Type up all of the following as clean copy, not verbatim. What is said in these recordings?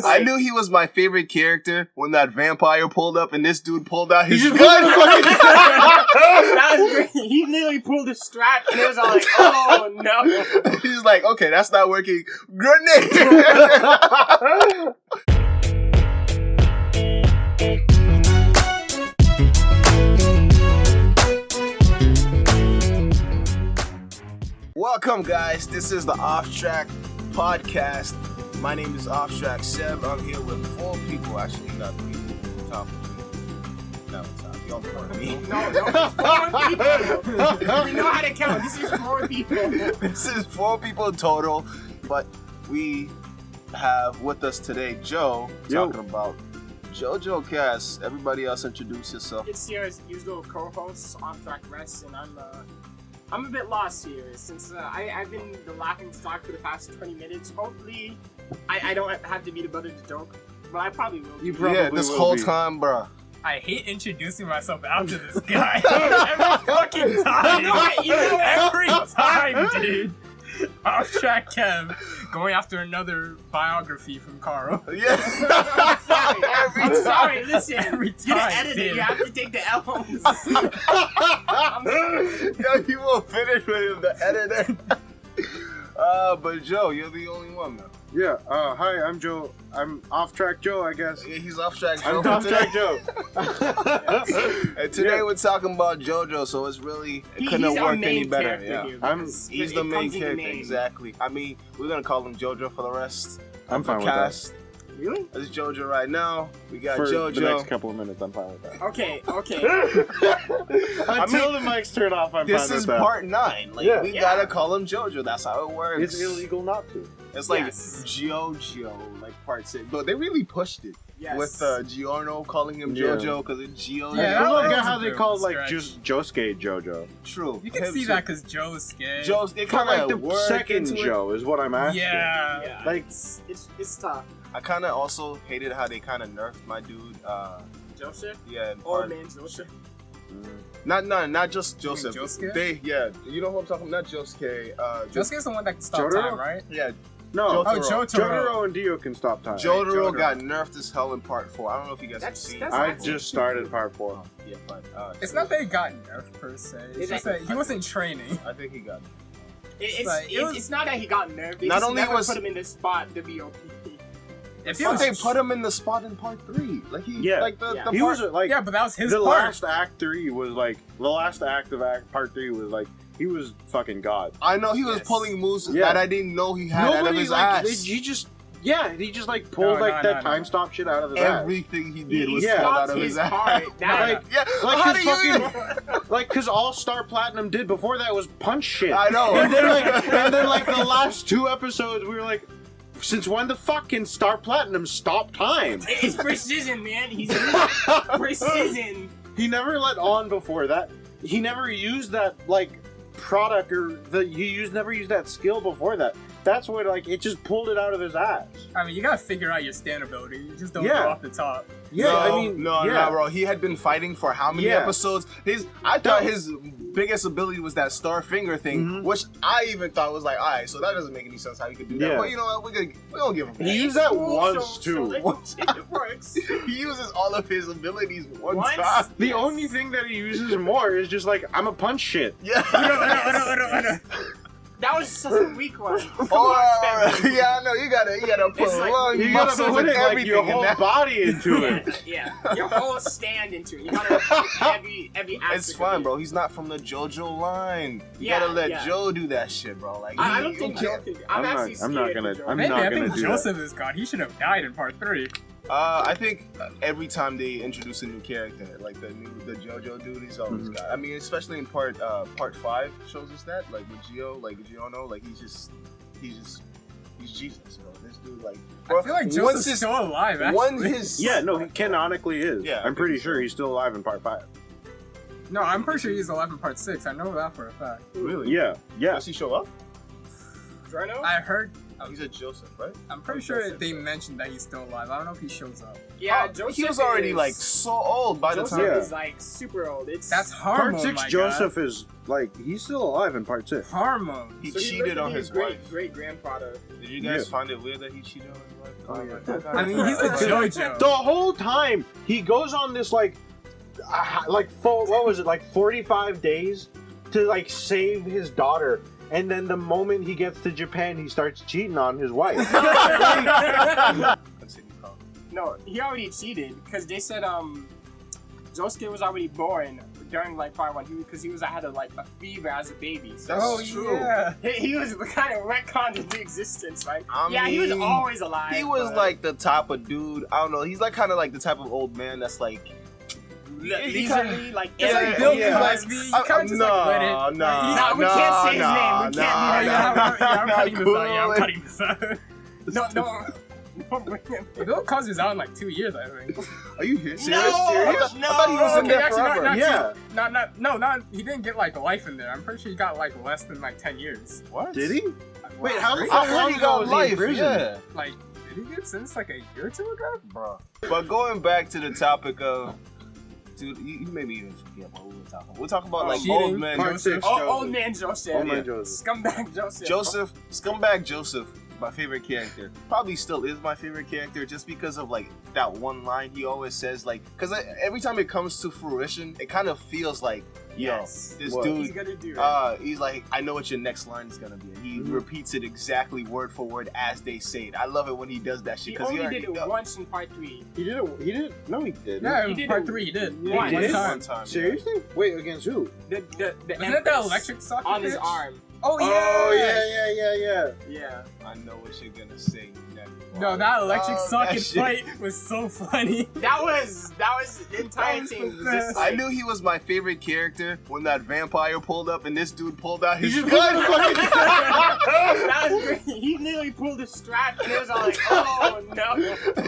I knew he was my favorite character when that vampire pulled up and this dude pulled out his gun. That was great. He literally pulled the strap and it was all like, oh no. He's like, okay, that's not working. Grenade! Welcome, guys. This is the Off Track podcast. My name is Off Track Seb. I'm here with 4 people. Actually, not 3 people. Top 3. No, top. Y'all more than me. No, it's 4 people. We know how to count. This is 4 people. This is 4 people total, but we have with us today Joe talking about JoJo Cast. Everybody else introduce yourself. It's your usual co-host, Off Track Rest, and I'm a bit lost here since I've been the laughing stock for the past 20 minutes. Hopefully, I don't have to be the butt of the joke, but I probably will. You probably this whole time, bro. I hate introducing myself after this guy. Every fucking time. Every time, dude. Off Track Kev going after another biography from Carl. Yeah. I'm sorry, listen. Every time, you're the editor, you have to take the L's. Yo, you won't finish with him, the editor. But Joe, you're the only one, man. Yeah, hi, I'm Joe. I'm Off Track Joe, I guess. Yeah, he's Off Track Joe. I'm Off Track Joe. And today we're talking about JoJo, so it's really, it couldn't have worked any better. Yeah. He's the main character, exactly. I mean, we're going to call him JoJo for the rest. I'm fine with that. Really? This is JoJo right now. We got For JoJo. the next couple of minutes, I'm fine with that. Okay. Until the mics turn off, I'm fine with that. This is part 9. Like, we gotta call him JoJo. That's how it works. It's illegal not to. It's like JoJo, like part 6. But they really pushed it. Yes. With Giorno calling him JoJo because it's Gio. Yeah, I don't that get was how a they bit call of a like stretch. just Josuke JoJo. True. You can see that because Joe's scared. Joe's, it For kind like of the worked second into it. Joe is what I'm asking. Yeah. Like it's tough. I kind of also hated how they kind of nerfed my dude. Joseph? Yeah. Old man Joseph. Not just You mean Joseph. Josuke? You know who I'm talking about? Not Josuke. Josuke's the one that can stop Jotaro? time, right? Yeah. no, Jotaro. Jotaro and Dio can stop time. Jotaro got nerfed as hell in part 4. I don't know if you guys have seen. I just started part 4. Yeah, but It's not that he got nerfed per se. It's just that he wasn't training. I think he got. It's not that he got nerfed. They Not just only never was- put him in the spot, the BOP. If he But was, they put him in the spot in part 3. Like he, Yeah. like the He part. was like yeah, but that was his the part. last act 3 was like the last act of part 3 was like he was fucking god. I know he was Yes. pulling moves Yeah. that I didn't know he had out of Nobody his like ass. he just like pulled that time stop shit out of his ass. Everything he did was Yeah. pulled out stopped of his his ass. part. That, Like how his do you? like because all Star Platinum did before that was punch shit. I know. And then like the last 2 episodes we were like, since when the fucking Star Platinum stop time? it's precision, man. He's precision. He never let on before that. He never used that like product never used that skill before that. That's what like it just pulled it out of his ass. I mean, you gotta figure out your stand ability. You just don't Yeah. go off the top. Yeah, no, I mean, no, bro. He had been fighting for how many Yeah. episodes? I thought his biggest ability was that star finger thing, which I even thought was like, alright, so that doesn't make any sense how you could do that. Yeah. But you know what? We're gonna give him. He used that Cool, once so too. it works. He uses all of his abilities one Once? time. The only thing that he uses more is just like I'm a punch shit. Yeah. That was such a weak one. Yeah, I know. You gotta put It's like- lung You gotta muscles put and it like everything your in whole that. body into it. Yeah, your whole stand into it. You gotta every aspect. It's fine, bro. He's not from the JoJo line. You Yeah, gotta let yeah. Joe do that shit, bro. Like I he- don't you think can't- Joe can. I'm actually I'm not scared gonna- for Joe. I'm Maybe not I gonna think do that. Joseph is God. He should have died in part 3. I think every time they introduce a new character, like the JoJo dude, he's always got. I mean, especially in part 5 shows us that, like with Gio, like Giorno, like he's Jesus, bro. This dude, like, bro, I feel like Joseph's still alive, actually. Yeah, no, he canonically is. Yeah, I'm pretty sure he's still alive in part 5. No, I'm pretty sure he's alive in part 6. I know that for a fact. really? Yeah. Does he show up? Drano? I heard. He's a Joseph, right? I'm pretty sure they mentioned that he's still alive. I don't know if he shows up. Yeah, Oh, Joseph he was already is, like so old by the Joseph time. Yeah. is like super old. That's Part hormone. 6 my Joseph is like he's still alive in part 6. God. Hormone. He so cheated on his wife. great grandfather. Did you guys find it weird that he cheated on his wife? Oh, yeah. I mean, he's a JoJo. The whole time he goes on this like 45 days to like save his daughter, and then the moment he gets to Japan, he starts cheating on his wife. No, he already cheated because they said Josuke was already born during like part 1 because he had a fever as a baby. So That's true. Yeah. he was kind of retconned into existence. Like, I he was mean, always alive. He was but like the type of dude. I don't know. He's like kind of like the type of old man that's like. leisurely, like It's like every- Bill yeah. Cosby. You can't just like let it. No, we can't say his name. We can't do that. I'm cutting this out. Yeah, I'm cutting this out. No. Bring him. Bill Cosby's out in like 2 years, I think. Are you serious? No, I thought he was in Okay, there actually, forever. not. He didn't get like life in there. I'm pretty sure he got like less than like 10 years. What? Did he? Wait, how the I fuck heard long he ago got was he in life. prison? Yeah. Like, did he get sentenced like a year or two ago? Bro. But going back to the topic of, dude, you made me even forget what we were talking about. We're talking about like Cheating, old men. Part 6. Old man Joseph. Old man Yeah. Joseph. Scumbag Joseph. Scumbag Joseph, my favorite character. Probably still is my favorite character just because of like that one line he always says, like, because every time it comes to fruition, it kind of feels like, yo, Yes. this What? He's dude. gonna do it. He's like, I know what your next line is gonna be. And he repeats it exactly word for word as they say it. I love it when he does that shit He because only did it knows. once in part 3. He did it. He did. No, he didn't. Yeah, He in did part it 3 he did. once. One time. One time. Seriously? Wait, against who? The Wasn't it the Empress electric socket on his bitch? arm. Oh yeah. Oh yeah. Yeah. I know what you're gonna say. No, that electric Oh, socket that shit. fight was so funny. That was the entire team. Was just I like, knew he was my favorite character when that vampire pulled up and this dude pulled out his just gun. that was great. He literally pulled the strap and it was all like, oh no.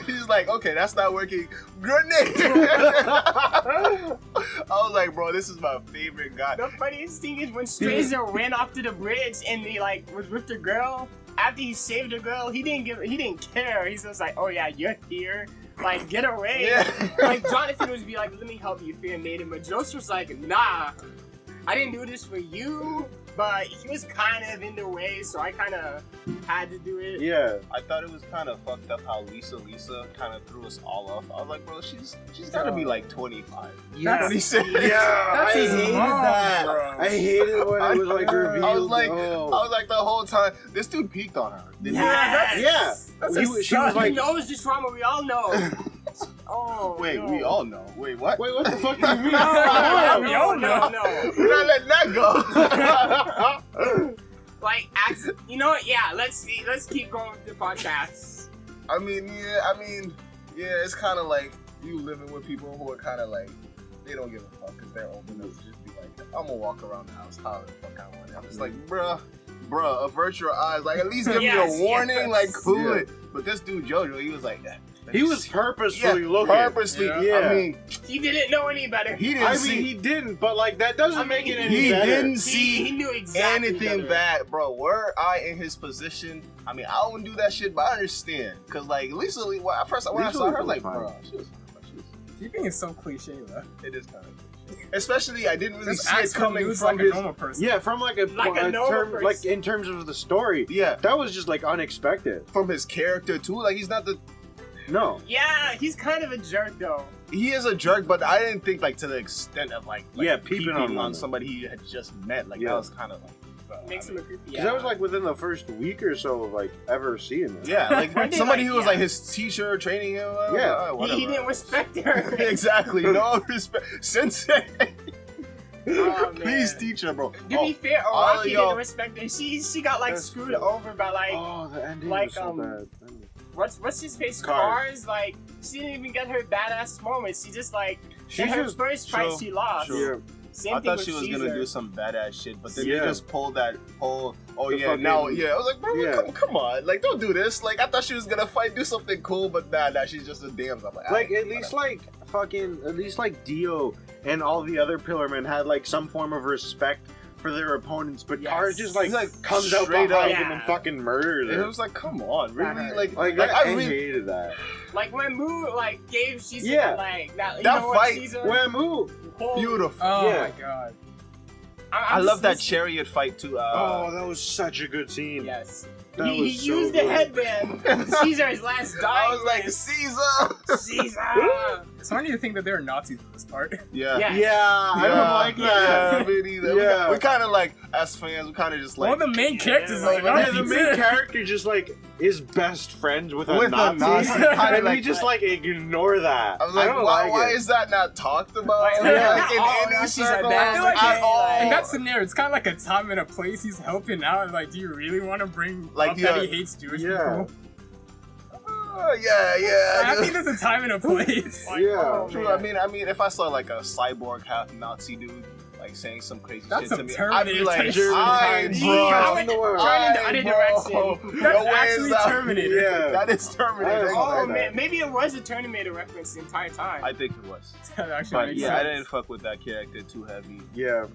He's like, okay, that's not working. Grenade. I was like, bro, this is my favorite guy. The funniest thing is when Strazer ran off to the bridge and he was with the girl. After he saved the girl, he didn't care. He's just like, oh yeah, you're here. Like, get away. Yeah. Like, Jonathan was be like, let me help you, fear maiden. But Joseph was like, nah, I didn't do this for you. But he was kind of in the way, so I kind of had to do it. Yeah. I thought it was kind of fucked up how Lisa kind of threw us all off. I was like, bro, she's gotta be like 25. Yeah. 26. Yeah. That's I his hated mom, that. bro. I hated when it was like revealed. I was like, oh. I was like the whole time, this dude peeked on her. Didn't he? Yes. Yeah. That's He a was- she son. was He like, knows this trauma, we all know. Oh, Wait, no. we all know. Wait, what? wait, what the fuck do you mean? Yeah, we all no, know. no. We're not letting that go. Like, you know what? Yeah, let's keep going with the podcast. I mean, yeah, it's kind of like you living with people who are kind of like, they don't give a fuck because they're old enough to just be like, I'm gonna walk around the house however the fuck I want. I'm just like, bruh, avert your eyes. Like, at least give me Yes, a warning. yes. Like, cool Yeah. it. But this dude, JoJo, he was like, He was purposefully looking. purposely. Yeah. I mean, He didn't know any better. he didn't I mean, see. he didn't, but like that doesn't I mean, make it any He better. didn't see He knew exactly anything better. bad, bro. Were I in his position, I mean, I wouldn't do that shit, but I understand. Cause like Lisa Lee, when I saw her, I was like, fine. bro, she was fine. Keeping is so cliche, though. It is kind of cliche. Especially, I didn't really Just see it ask coming news from like a his. normal person. Yeah, from like a normal term, person. like in terms of the story, Yeah, that was just like unexpected. from his character too. Like he's not the. No. Yeah, he's kind of a jerk though. He is a jerk, but I didn't think like to the extent of like Yeah, peeping on them. somebody he had just met. Like Yeah. that was kind of like. Makes him a creepy. Because that was like within the first week or so of like ever seeing it. Yeah, like When they, somebody like, who was yeah. like his teacher training him. Yeah. whatever. He didn't respect her. Exactly. No respect, sensei. Oh, man. Please teach her, bro. To be fair, all of Araki y'all- didn't respect her. She got like That's screwed true. over by like Oh, the ending like, was so um, bad. what's his face Cars. Cars. Like she didn't even get her badass moments. She just like She in her just- first fight Sure, she lost. sure. Same I thing thought with she was Caesar. gonna do some badass shit, but then Yeah. they just pulled that whole. Oh The yeah, fucking- now yeah. I was like, bro, Yeah. come on, like don't do this. Like I thought she was gonna fight, do something cool, but nah, she's just a damsel. I'm like, Like alright, at least whatever. at least like Dio and all the other Pillarmen had like some form of respect for their opponents, but Yes. Cars just like He's, like, comes out straight behind up. them and fucking murders And it her. was like, come on, really? Right. Like I I really. hated that. Like when Moo like gave Caesar Yeah. like that, you That know fight- what Caesar Whammoo! Beautiful. Oh Yeah. my god. I love that chariot fight too. Oh, that was such a good scene. Yes. He used the headband. Caesar's last dying. I was like, wish. Caesar! Caesar. It's funny to think that there are Nazis in this part. Yeah. Yeah. I don't like that. Yeah, me neither. Yeah. We kind of like, as fans, we kind of just like. One of the main characters is like, a yeah, Nazi the too. main character just like is best friends with a With a Nazi, Nazi, kinda and we like just like ignore that. I was like, don't why like it. is that not talked about? Like, Like, in all any Nazis are circle bad. I feel like at all. in that scenario, it's kind of like a time and a place he's helping out. And like, do you really want to bring Like, up yeah. that he hates Jewish Yeah. people? Yeah. I think there's a time and a place. Yeah. True. I mean, if I saw like a cyborg half Nazi dude like saying some crazy That's shit some to me, I'd Terminator be like, type shit. "Aye, Yeah, bro, like, Bro. turn into Aye, other bro. direction. That's No way actually is that- Terminator. Yeah. That is Terminator. Oh, like man, maybe it was a Terminator reference the entire time. I think it was. That actually But makes yeah, sense. I didn't fuck with that character too heavy. Yeah.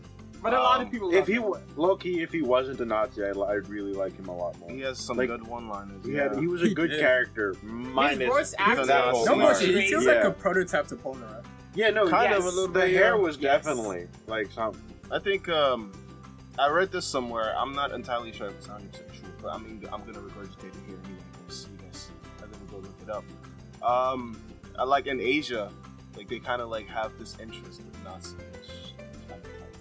But a lot of people If love he him. low-key, if he wasn't a Nazi, I'd really like him a lot more. He has some Like, good one-liners. He was a He good did. character, minus voice acting that is whole No Smart. bullshit. He feels Yeah. like a prototype to Polnareff. Yeah, no, Kind of a little The bit, hair yeah. was Yes. definitely like some. I think I read this somewhere. I'm not entirely sure if it's 100% true, but I mean, I'm gonna regurgitate it here anyway because you guys are gonna go look it up. I like in Asia, like they kind of like have this interest with Nazi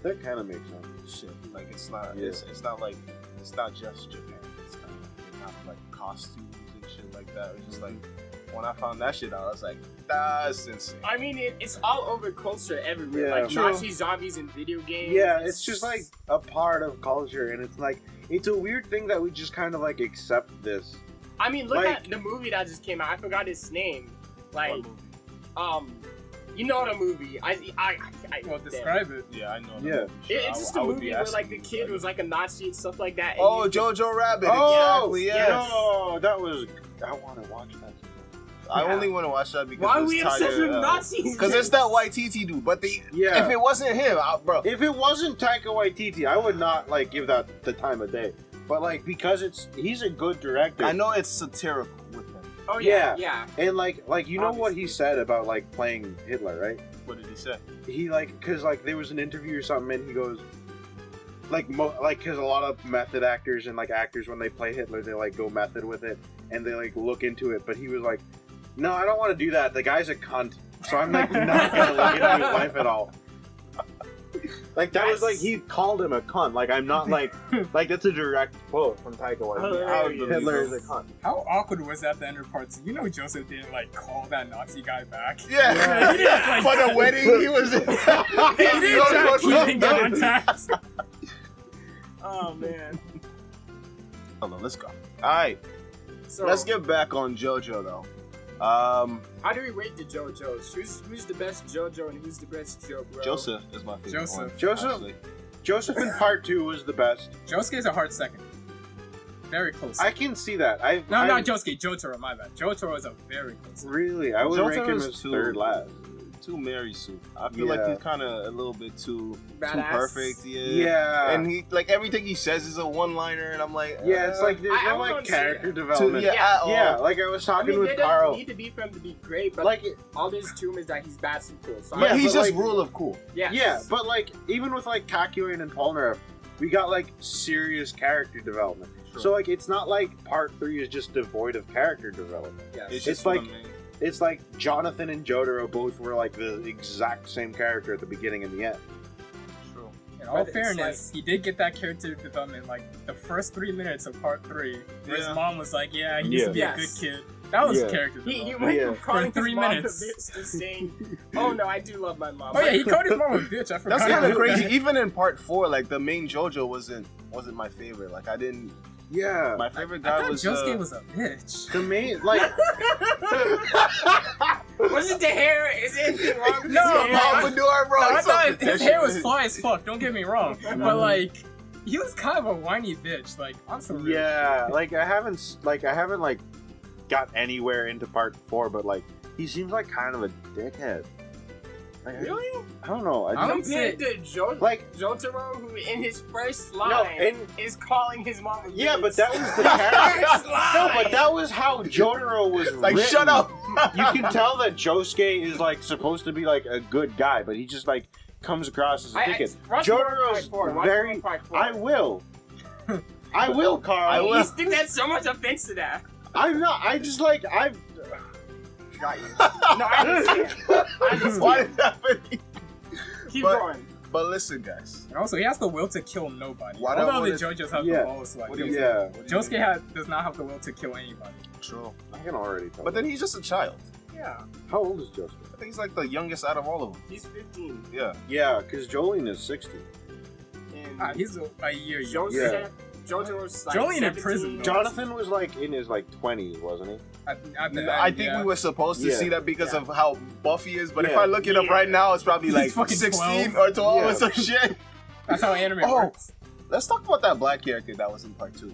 That kind of makes sense. shit. Like it's not, Yeah. it's not like it's not just Japan. It's kind of like, they have like costumes and shit like that. It's just like when I found that shit out, I was like, that's insane. I mean, it's all over culture everywhere. Yeah. Like True. Nazi zombies in video games. Yeah, it's just like a part of culture, and it's like it's a weird thing that we just kind of like accept this. I mean, look like- at the movie that just came out. I forgot its name. Like, What movie? you know the movie. Well, describe it. Yeah, I know. the Yeah. movie. It's just a I would movie be where asking like the you, kid was like a Nazi and stuff like that. And Oh, you- Jojo Rabbit. Oh, exactly. Yes. no, that was. I want to watch that. I only want to watch that because Why are it's we obsessed with Nazis? Because it's that white TT dude. But Yeah. if it wasn't him, bro. If it wasn't Taika Waititi, I would not like give that the time of day. But like because he's a good director. I know it's satirical with him. Oh yeah. And like you know what he Obviously. said about like playing Hitler, right? What did he say? He like because like there was an interview or something, and he goes like because a lot of method actors and like actors when they play Hitler, they like go method with it and they like look into it. But he was like, no, I don't want to do that. The guy's a cunt, so I'm like not gonna look into his life at all. Like that was like he called him a cunt. Like I'm not like that's a direct quote from Taika Waititi. Hilarious. Hitler is a cunt. How awkward was that at the end of parts? You know, Joseph didn't like call that Nazi guy back. Yeah. He didn't, like, For the wedding, he was. He didn't try to keep in contact. Oh man. Hold on, let's go. All right, So let's get back on JoJo though. how do we rate the JoJo's? Who's the best JoJo and who's the best JoJo? Joseph is my favorite Joseph. one. Joseph? actually. Joseph in part 2 was the best. Josuke's a hard second. Very close. I can see that. No, not Josuke. Jotaro, my bad. Jotaro is a very close. Really, I would Jotaro rank him is as too- third last. Too Mary Sue. I feel like Yeah. he's kind of a little bit too Badass. perfect. Yeah. Yeah, And he like everything he says is a one-liner, and I'm like, yeah, it's like there's I no wouldn't like say character that. development. yeah, Yeah. at all. Yeah, like I was I talking mean, with they don't Carl. need to be for him to be great, but Like, all there's to him is that he's bad and cool. So But Yeah, he's but, just like- rule of cool. yes. yeah, but like even with like Kakyoin and Polnareff, we got like serious character development. Sure. So like it's not like part 3 is just devoid of character development. Yes. It's It's just like- the main- It's like Jonathan and Jotaro both were like the exact same character at the beginning and the end. True. In all But it's fairness, he did get that character development like the first 3 minutes of part 3, where his Yeah. mom was like, "Yeah, he used to be Yeah. a good kid." That was Yeah. character He development. went Yeah. from calling For 3 his mom minutes. a bitch to saying, "Oh no, I do love my mom." Oh yeah, he called his mom a bitch. I forgot. That's kind of about crazy. that. Even in part 4, like the main JoJo wasn't my favorite. Like I didn't. Yeah, My favorite I guy thought was. Josuke was a bitch. the main like Was it the hair? Is anything wrong with No, his hair? Pompadour, bro. No, I he's thought so his hair was pretentious. fly as fuck. Don't get me wrong, but like, he was kind of a whiny bitch. Like on some real yeah, like I haven't like got anywhere into part 4, but like he seems like kind of a dickhead. Like, Really? I don't know. I don't Compared to Like- Jotaro, who in his first line No, and is calling his mom a bitch. yeah, but that was the character. First line. No, but that was how Jotaro was Like written. shut up. You can tell that Josuke is like supposed to be like a good guy, but he just like comes across as a dickhead. watch more Jotaro's part 4. Watch very. more part 4. I will. I will, Carl. I will. You still had so much offense to that. I'm not. I just like I've. Got you. No, I understand. Why did that happen? Keep But- going. But listen, guys. And also, he has the will to kill nobody. Why All the don't other wanna- JoJo's have Yeah. the most. Like, What do you Yeah. What do you Josuke does not have the will to kill anybody. True. I can already tell. But then he's just a child. Yeah. How old is Josuke? I think he's like the youngest out of all of them. He's 15. Yeah. Yeah, because Jolene is 60. And He's a year younger. Joseph, JoJo's like Jolene in 17. prison, though. Jonathan was like in his like 20s, wasn't he? I think we were supposed to Yeah. see that because Yeah. of how Buffy is, but if Yeah. I look it up right now, it's probably He's like fucking 16 12. or 12 Yeah. or some shit. That's how anime Oh. works. Let's talk about that black character that was in part 2.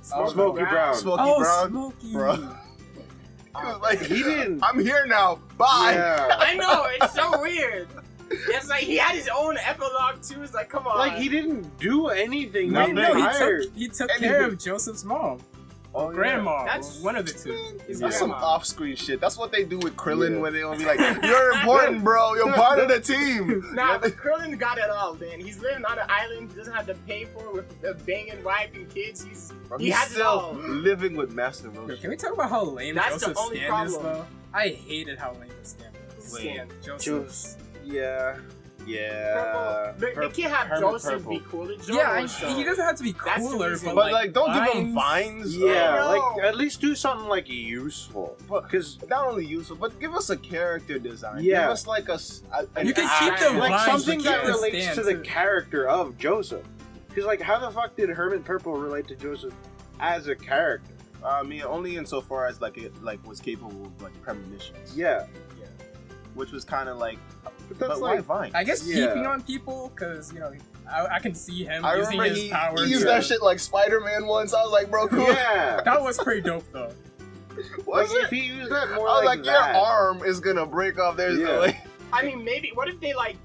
Smokey Brown. Smokey Oh, Brown. Smokey. Bro. He was like, He didn't. I'm here now. Bye. Yeah. I know, it's so weird. It's like he had his own epilogue too. It's like, come on. Like he didn't do anything. No, Wait, no, entire- he took Anything. care of Joseph's mom. Oh, Grandma. That's- Or one of the two. His That's some grandma. off-screen shit. That's what they do with Krillin Yeah. when they will be like, "You're important, bro. You're part of the team." Nah, but Krillin got it all, man. He's living on an island. He doesn't have to pay for it with a banging wife and kids. He He's has it still all. living with Master Yo, Roshi. can we talk about how lame That's the Joseph's only stand is, problem. though? I hated how lame his stand was. Stan. Joseph's. Yeah. Yeah. Purple. They can't have Hermit Joseph Purple. be cooler. Yeah, JoJo, he doesn't have to be That's the cooler, reason. but, But like, don't give him vines. vines. Yeah, No. like at least do something like useful. Because Not only useful, but give us a character design. Yeah. Give us like an You can act. keep the like vines, something but that keep the relates stand, to the too. character of Joseph. Because like, how the fuck did Hermit Purple relate to Joseph as a character? I mean, only insofar as like it like was capable of like premonitions. Yeah, Which was kind of like, but that's but why like vines? I guess Yeah. peeping on people, because, you know, I can see him I using remember his he powers. used that shit like Spider-Man once. I was like, bro, cool. yeah. That was pretty dope, though. Was Like it? if he used that more I was like like, that. your arm is gonna break off. There's no Yeah. way. I mean, maybe. What if they like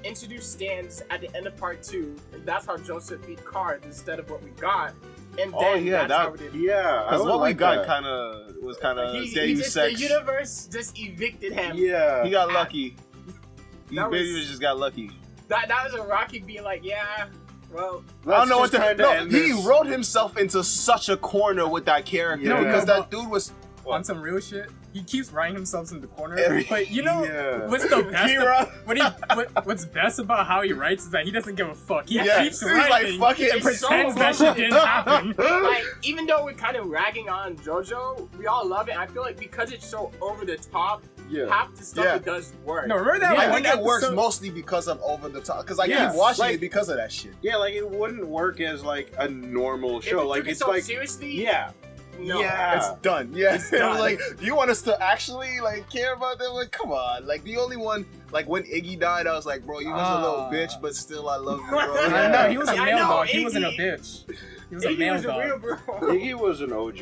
introduce stands at the end of part 2, and that's how Joseph beat cards instead of what we got, and then Oh, yeah, that's that- how we did. Yeah, I Because would what we like got that. kind of was kind of He Deus just, Ex. the universe just evicted him. Yeah, He got lucky. He That basically was- just got lucky. That was a Rocky being like, yeah, well, I don't know what to. Let's just No, kinda end he this. wrote himself into such a corner with that character Yeah. because No, that dude was. On some real shit, he keeps writing himself in the corner. Every- But you know Yeah. what's the best? Kira. What's best about how he writes is that he doesn't give a fuck. He Yeah, keeps he's like, writing fuck it, and it's so pretends that shit didn't happen. like even though we're kind of ragging on JoJo, we all love it. I feel like because it's so over the top, Yeah. half the stuff Yeah. it does work. No, remember that I one think it works episode- mostly because of over the top. Because I Yeah, keep watching like- it because of that shit. Yeah, like it wouldn't work as like a normal If show. it Like took it's itself like seriously, yeah, no. Yeah. It's done. Yeah. It's done. Like, do you want us to actually like care about them? Like, come on. Like the only one, like when Iggy died, I was like, bro, you was a little bitch, but still, I love you, bro. I know, he was a I male know, dog. He wasn't a Iggy- bitch. He was a Iggy male was a real dog. bro. Iggy was an OG.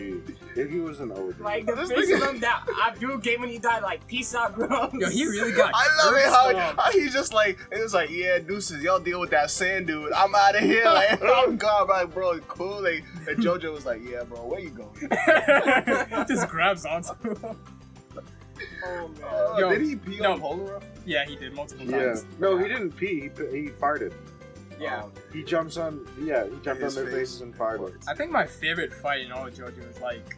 Iggy was an OG. Like the This face nigga- of him that Abdul gave when he died, like peace out, bro. Yo, he really got. I love it cursed up. how he just like it was like, yeah, deuces, y'all deal with that sand dude. I'm out of here. Like, I'm gone, like, bro, cool. Like, and JoJo was like, yeah, bro, where you going? Just grabs onto him. Oh man. Yo, did he pee no. on Polnareff? Yeah, he did multiple Yeah. times. No, he didn't pee. He farted. Yeah. He jumps on. Yeah, he jumped His on their face. faces and farted. I think my favorite fight in all of JoJo is like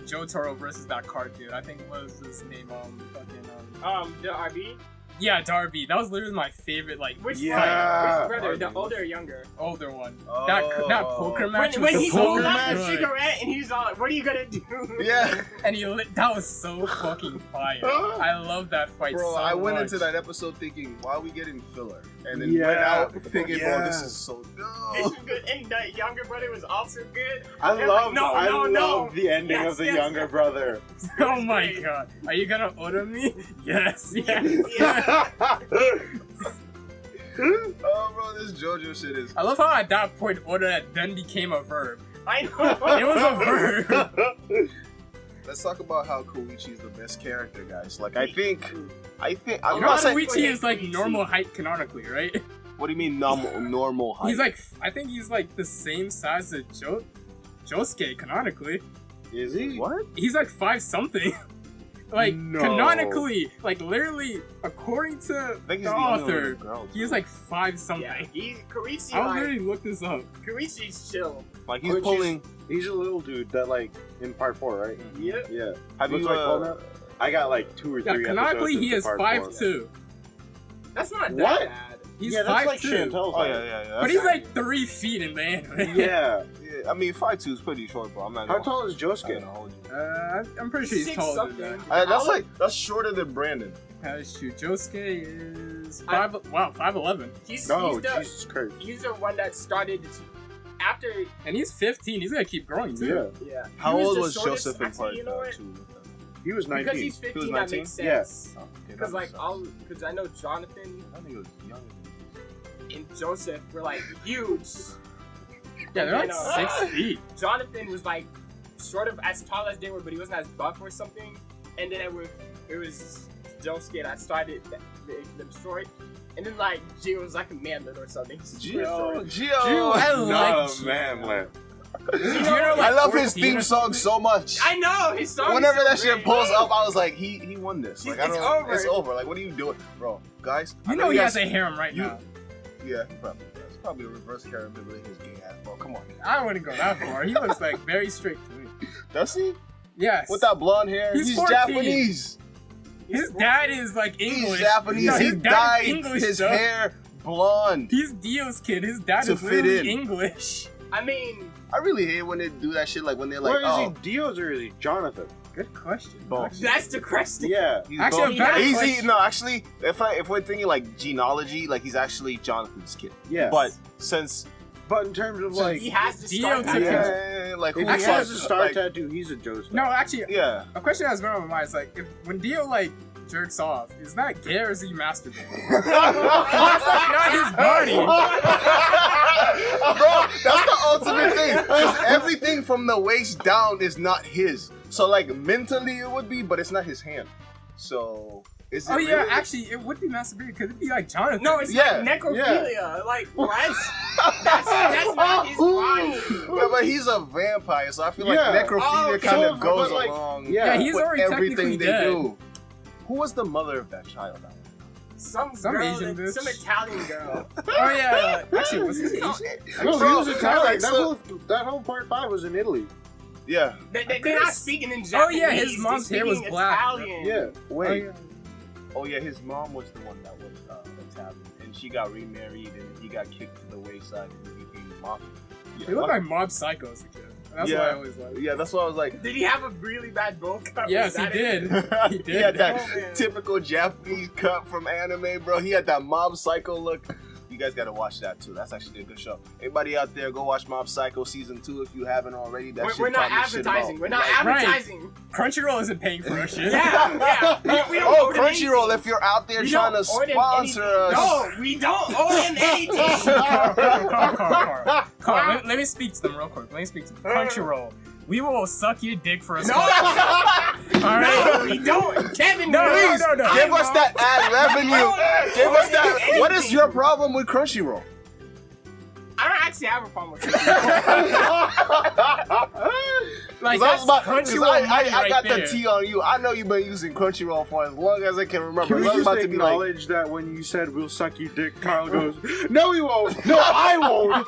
Jotaro versus that card dude. I think what was his name? The RB. Yeah, Darby. That was literally my favorite like Which Yeah. one? Which brother? The Darby. older or younger? older one. Oh. That poker match When was he so pulled out the good. cigarette and he's all like, "What are you gonna do?" Yeah. And he that was so fucking fire. I love that fight Bro, so I went much. into that episode thinking, why are we getting filler? And then Yeah. went out thinking, bro, Yeah. this is so This dope. is good. And the younger brother was also good. I They're love. like, I no, love no. the ending Yes, of the yes, younger yes. brother. Oh my god. Are you gonna order me? Yes, yes. Yeah. Oh, bro, this JoJo shit is. I love how at that point order that then became a verb. I know. It was a verb. Let's talk about how Koichi's the best character, guys. Like, I think. I'm You not know saying. Luigi is like normal height canonically, right? What do you mean normal height? He's like, I think he's like the same size as Josuke canonically. Is he? what? He's like 5 something. Like, No. canonically, like, literally, according to I think he's the the only one author, with girls, he's bro. like 5 something. Yeah, Karishi, I'll like, literally look this up. Karishi's chill. Like he's Which pulling. He's a little dude that like in part 4, right? Yep. Yeah. Have Looks you? like Paul now? I got like 2 or Yeah, 3 canonically, episodes he into is part 5'2". That's not What? that bad. He's Yeah, that's 5'2". like Chantel's Oh height. yeah. But he's like 3 feet in the anime. Yeah. Yeah, I mean 5'2" is pretty short, bro. I'm not. How gonna- tall is I'm Josuke? gonna hold you. I'm pretty sure he's 6 taller something. than that. That's shorter than Brandon. Shoot, Josuke is 5'11", He's No, the Jesus Christ. he's the one that started after. and he's 15. He's gonna keep growing too. Yeah. Yeah. How He old the was shortest- Joseph in actually, part you know what? 2? He was 19. Because he's He was 15, that 19? makes Yeah. sense. Oh, okay, Because that like makes sense. because I know Jonathan I think he was younger than and Joseph were like huge. Yeah, they're like You know. 6 feet. Jonathan was like sort of as tall as they were, but he wasn't as buff or something. And then it was Josuke that started them short. And then like Gio was like a manlet or something. Gio. Gio, I like No, Gio. man, man. Gio, like, I love his 14 theme or song something. so much. I know his song. Whenever is so that shit great. pulls up, I was like, he won this. Like, I It's don't. over. It's over. Like, what are you doing, bro? Guys, I You know he has has a harem right you- now. Yeah, he probably does. It's probably a reverse harem bibbling his gay ass, bro. Come on. I wouldn't go that far. He looks like very strict to me. Does he? Yes. With that blonde hair, He's he's 14. Japanese. His dad is like English. He's Japanese. No, he his dad dyed is English, his though. hair blonde. He's Dio's kid. His dad To is fit literally in. English. I mean, I really hate when they do that shit. Like when they're like, Where is oh, he? Dio's or is he Jonathan? Good question. Both. that's the question. Yeah. he's Actually, both. a better He's question. no, actually, if we're thinking like genealogy, like he's actually Jonathan's kid. Yeah. But since But in terms of like, He has to Dio start took that. him. yeah, like if who he Actually, has a star like, tattoo, he's a Joe star. No, actually, Yeah. a question that's been on my mind is like, if when Dio like jerks off, is that gay or is he masturbating? That's like not his body. Bro, that's the ultimate thing. 'Cause everything from the waist down is not his. So like mentally it would be, but it's not his hand. So is it Oh yeah, really? actually, it would be masturbating because it'd be like Jonathan. No, it's Yeah, like necrophilia. Like what? that's not his body. Yeah, but he's a vampire, so I feel like Yeah. necrophilia Oh, kind so, of goes but, like, along Yeah, he's with already everything technically they dead. do. Who was the mother of that child? Some Some girl, Asian bitch. some Italian girl. Oh yeah, actually, was he Asian? No, Bro, he was Italian. like, so- That whole part 5 was in Italy. Yeah. They're not speaking in Oh, Japanese. yeah, his mom's they're hair was speaking black. Italian. Yeah. Wait. Oh, Oh yeah, his mom was the one that was Italian, and she got remarried, and he got kicked to the wayside, and he became mafia. Yeah, He looked like Mob Psycho as a kid. That's what I always liked. Yeah, that's why I was like. Did he have a really bad bowl cut? Yes, Was he that did. it? He did. He had that Oh, man. typical Japanese cut from anime, bro. He had that Mob Psycho look. You guys gotta watch that too. That's actually a good show. Everybody out there, go watch Mob Psycho season 2 if you haven't already. That shit We're not taught me shit advertising. about We're not life. Right. advertising. Crunchyroll isn't paying for our shit. Yeah. We don't Oh, owe them Crunchyroll! anything. If you're out there We trying to don't owe them sponsor anything. us, No, we don't owe them anything. Carl, let me speak to them real quick. Let me speak to them. Crunchyroll. We will suck your dick for a No, sponsor. All right? no, we don't. Kevin, No, will. please no. give us that ad revenue. Give us that. Anything. What is your problem with Crunchyroll? I don't actually have a problem with it. Like, 'Cause I that's was about- 'cause Crunchyroll money I right got there. the tea on you. I know you've been using Crunchyroll for as long as I can remember. Can we I was just about to be like, acknowledge that when you said we'll suck your dick, Carl goes, no, he won't. No, I won't.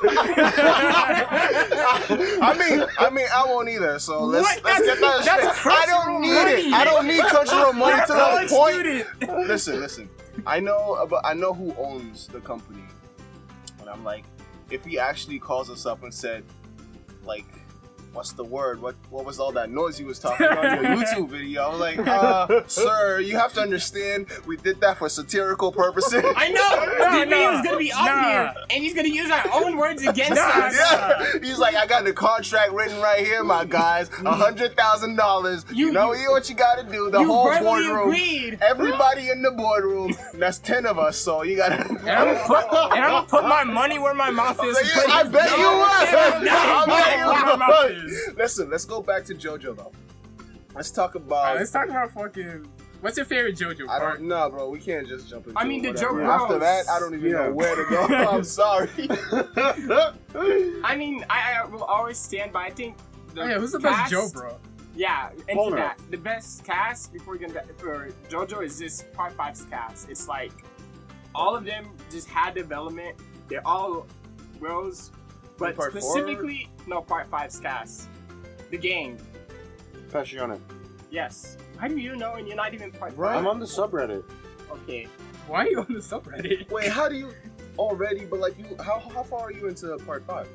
I mean, I won't either. So let's What? get that That's straight. I don't Crunchyroll need money. it. I don't need Crunchyroll money to College the point. student. Listen. I know who owns the company, and I'm like, if he actually calls us up and said, like, what's the word? What was all that noise he was talking on your YouTube video? I was like, sir, you have to understand, we did that for satirical purposes. I know. No, The video's no, gonna be up nah. here, and he's gonna use our own words against Nah, us. Yeah, he's like, I got the contract written right here, my guys. $100,000. You know what you got to do. The You whole verbally boardroom, agreed. everybody in the boardroom. That's 10 of us, so you gotta. And I'm gonna put my money where my mouth is. Yeah, I bet you would. I bet you Where my mouth would. is. Listen, let's go back to JoJo though. Let's talk Alright, about. let's talk about fucking. What's your favorite JoJo I part? don't know, bro. We can't just jump into. I mean, the whatever. Joe After Bros. that, I don't even Yeah. know where to go. I'm sorry. I mean, I will always stand by. I think. Oh, yeah, who's the best Joe, bro? Yeah, and Hold that the best cast before we get into for JoJo is this Part 5's cast. It's like all of them just had development. They're all bros, but Part 4? specifically no Part 5's cast. The game. Passione. Yes. How do you know and you're not even Part 5? Right. I'm on the subreddit. Okay. Why are you on the subreddit? Wait, how do you already? But like, you, how far are you into part 5?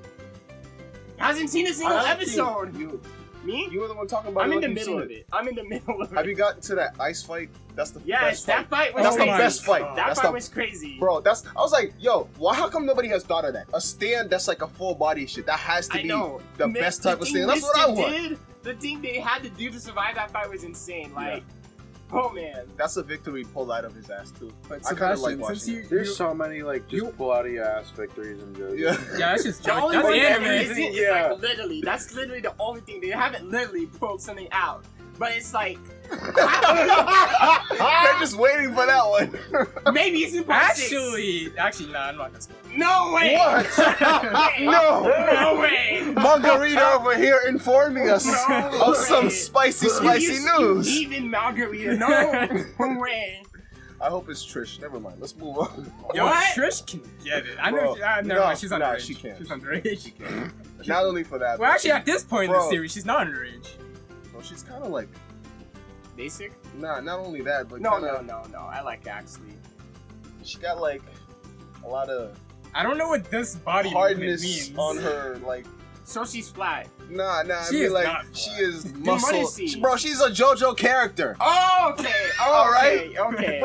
Hasn't seen a single I haven't seen- episode. You Me? were the one talking about I'm it. in like the you've seen middle of it. I'm in the middle of it. Have you gotten to that ice fight? That's the Yes, best that fight. fight was That's the crazy. best fight. That That's fight the- was crazy. Bro, I was like, yo, why? How come nobody has thought of that? A stand that's like a full body shit. That has to I be know. the Ma- best the type of thing stand. That's what I Winston want. did, the thing they had to do to survive that fight was insane. Like, oh man. That's a victory pulled out of his ass too. But I kinda like Sebastian, watching since it. There's so many like just pull out of your ass victories in JoJo. Yeah. yeah, that's just The only that's one that anime. isn't is Yeah. like literally. That's literally the only thing. They haven't literally pulled something out. But it's like They're just waiting for that one. maybe it's in part 6. Actually, nah, I'm not gonna spoil it. No way. What? No. No way. Margarita over here informing us No of some way. spicy You news. even Margarita. No way. I hope it's Trish. Never mind. Let's move on. Yo, What? Trish can get it. I know. Bro, Never no, mind. She's nah, underage. she can't. She's underage. She can. Not only for that. Well, but actually, at this point in the Bro. series, she's not underage. well, she's kind of like Basic? not only that, but No. kinda, I like actually. She got like a lot of I don't know what this body movement hardness means. on her. Like So she's flat. nah. I She mean is like not she flat. is what muscle. is she? Bro, she's a JoJo character. Oh, okay. Oh, All right. Okay.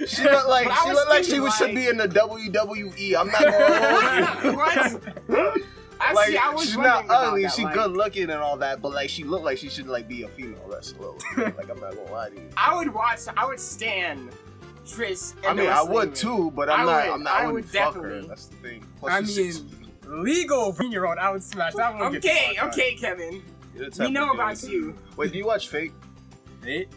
She look like But I she was look like she thinking, should like- be in the WWE. I'm not gonna hold you. What? Actually, Like I was she's wondering not about ugly, that, she like, good looking and all that, but like she looked like she should like be a female wrestler. Like I'm not gonna lie to you. I would stand Trish. In I the mean, I wrestling would ring. too, but I I would wouldn't fuck her. definitely. That's the thing. Plus, I she's mean, legal 15-year-old, I would smash that one. Okay, Kevin. We know about you. Wait, do you watch Fate? Fate?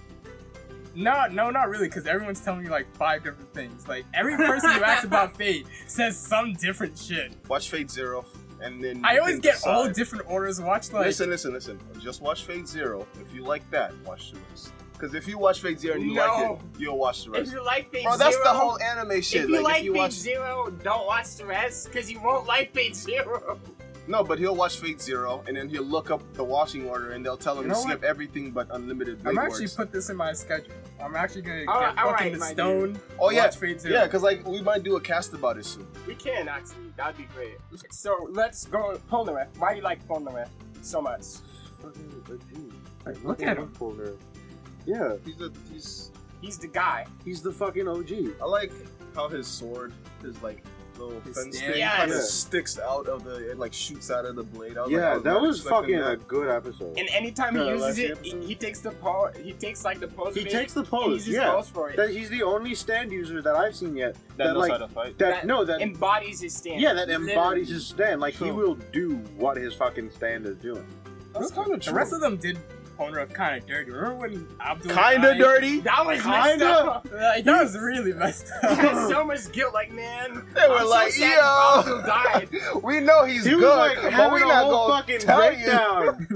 No, not really, because everyone's telling me like 5 different things. Like every person who asks about Fate says some different shit. Watch Fate Zero, and then I you always can get decide. all different orders. Watch like Listen. Just watch Fate Zero. If you like that, watch the rest. Because if you watch Fate Zero and you like it, you'll watch the If rest. you like Fate Bro, that's Zero, the whole anime shit. If you like if you Fate watch Zero, don't watch the rest because you won't like Fate Zero. No, but he'll watch Fate Zero, and then he'll look up the watching order, and they'll tell him You to know skip everything but unlimited blade I'm actually works. put this in my schedule. I'm actually gonna get All fucking right, the my stone. Oh yeah, watch Fate Zero. yeah, because like we might do a cast about it soon. We can actually. That'd be great. So let's go Polnareff. Why do you like Polnareff so much? Look at him. Yeah, He's the guy. he's the fucking OG. I like how his sword, his like little His fence stand. thing, Yes. kind of Yeah. sticks out of the, it like shoots out of the blade. I was Yeah, like, that was expecting fucking a that. good episode. And anytime he Yeah, uses last it, episode. he takes the pose. He takes like the pose. He of it, takes the and pose, He uses yeah. pose for it. That he's the only stand user that I've seen yet that knows like how to fight. that embodies his stance. yeah, that Literally. embodies his stand. Like he True. will do what his fucking stand is doing. That's kind of The true. rest of them did Polnareff kind of dirty. Remember when Abdul Kind of died? dirty. That was messed Kinda. up. Like, that was really messed I had up. so much guilt. Like, man, They were I'm like, so sad yo, Abdul died. we know he's He was good, like but having we a not whole gonna fucking tell breakdown.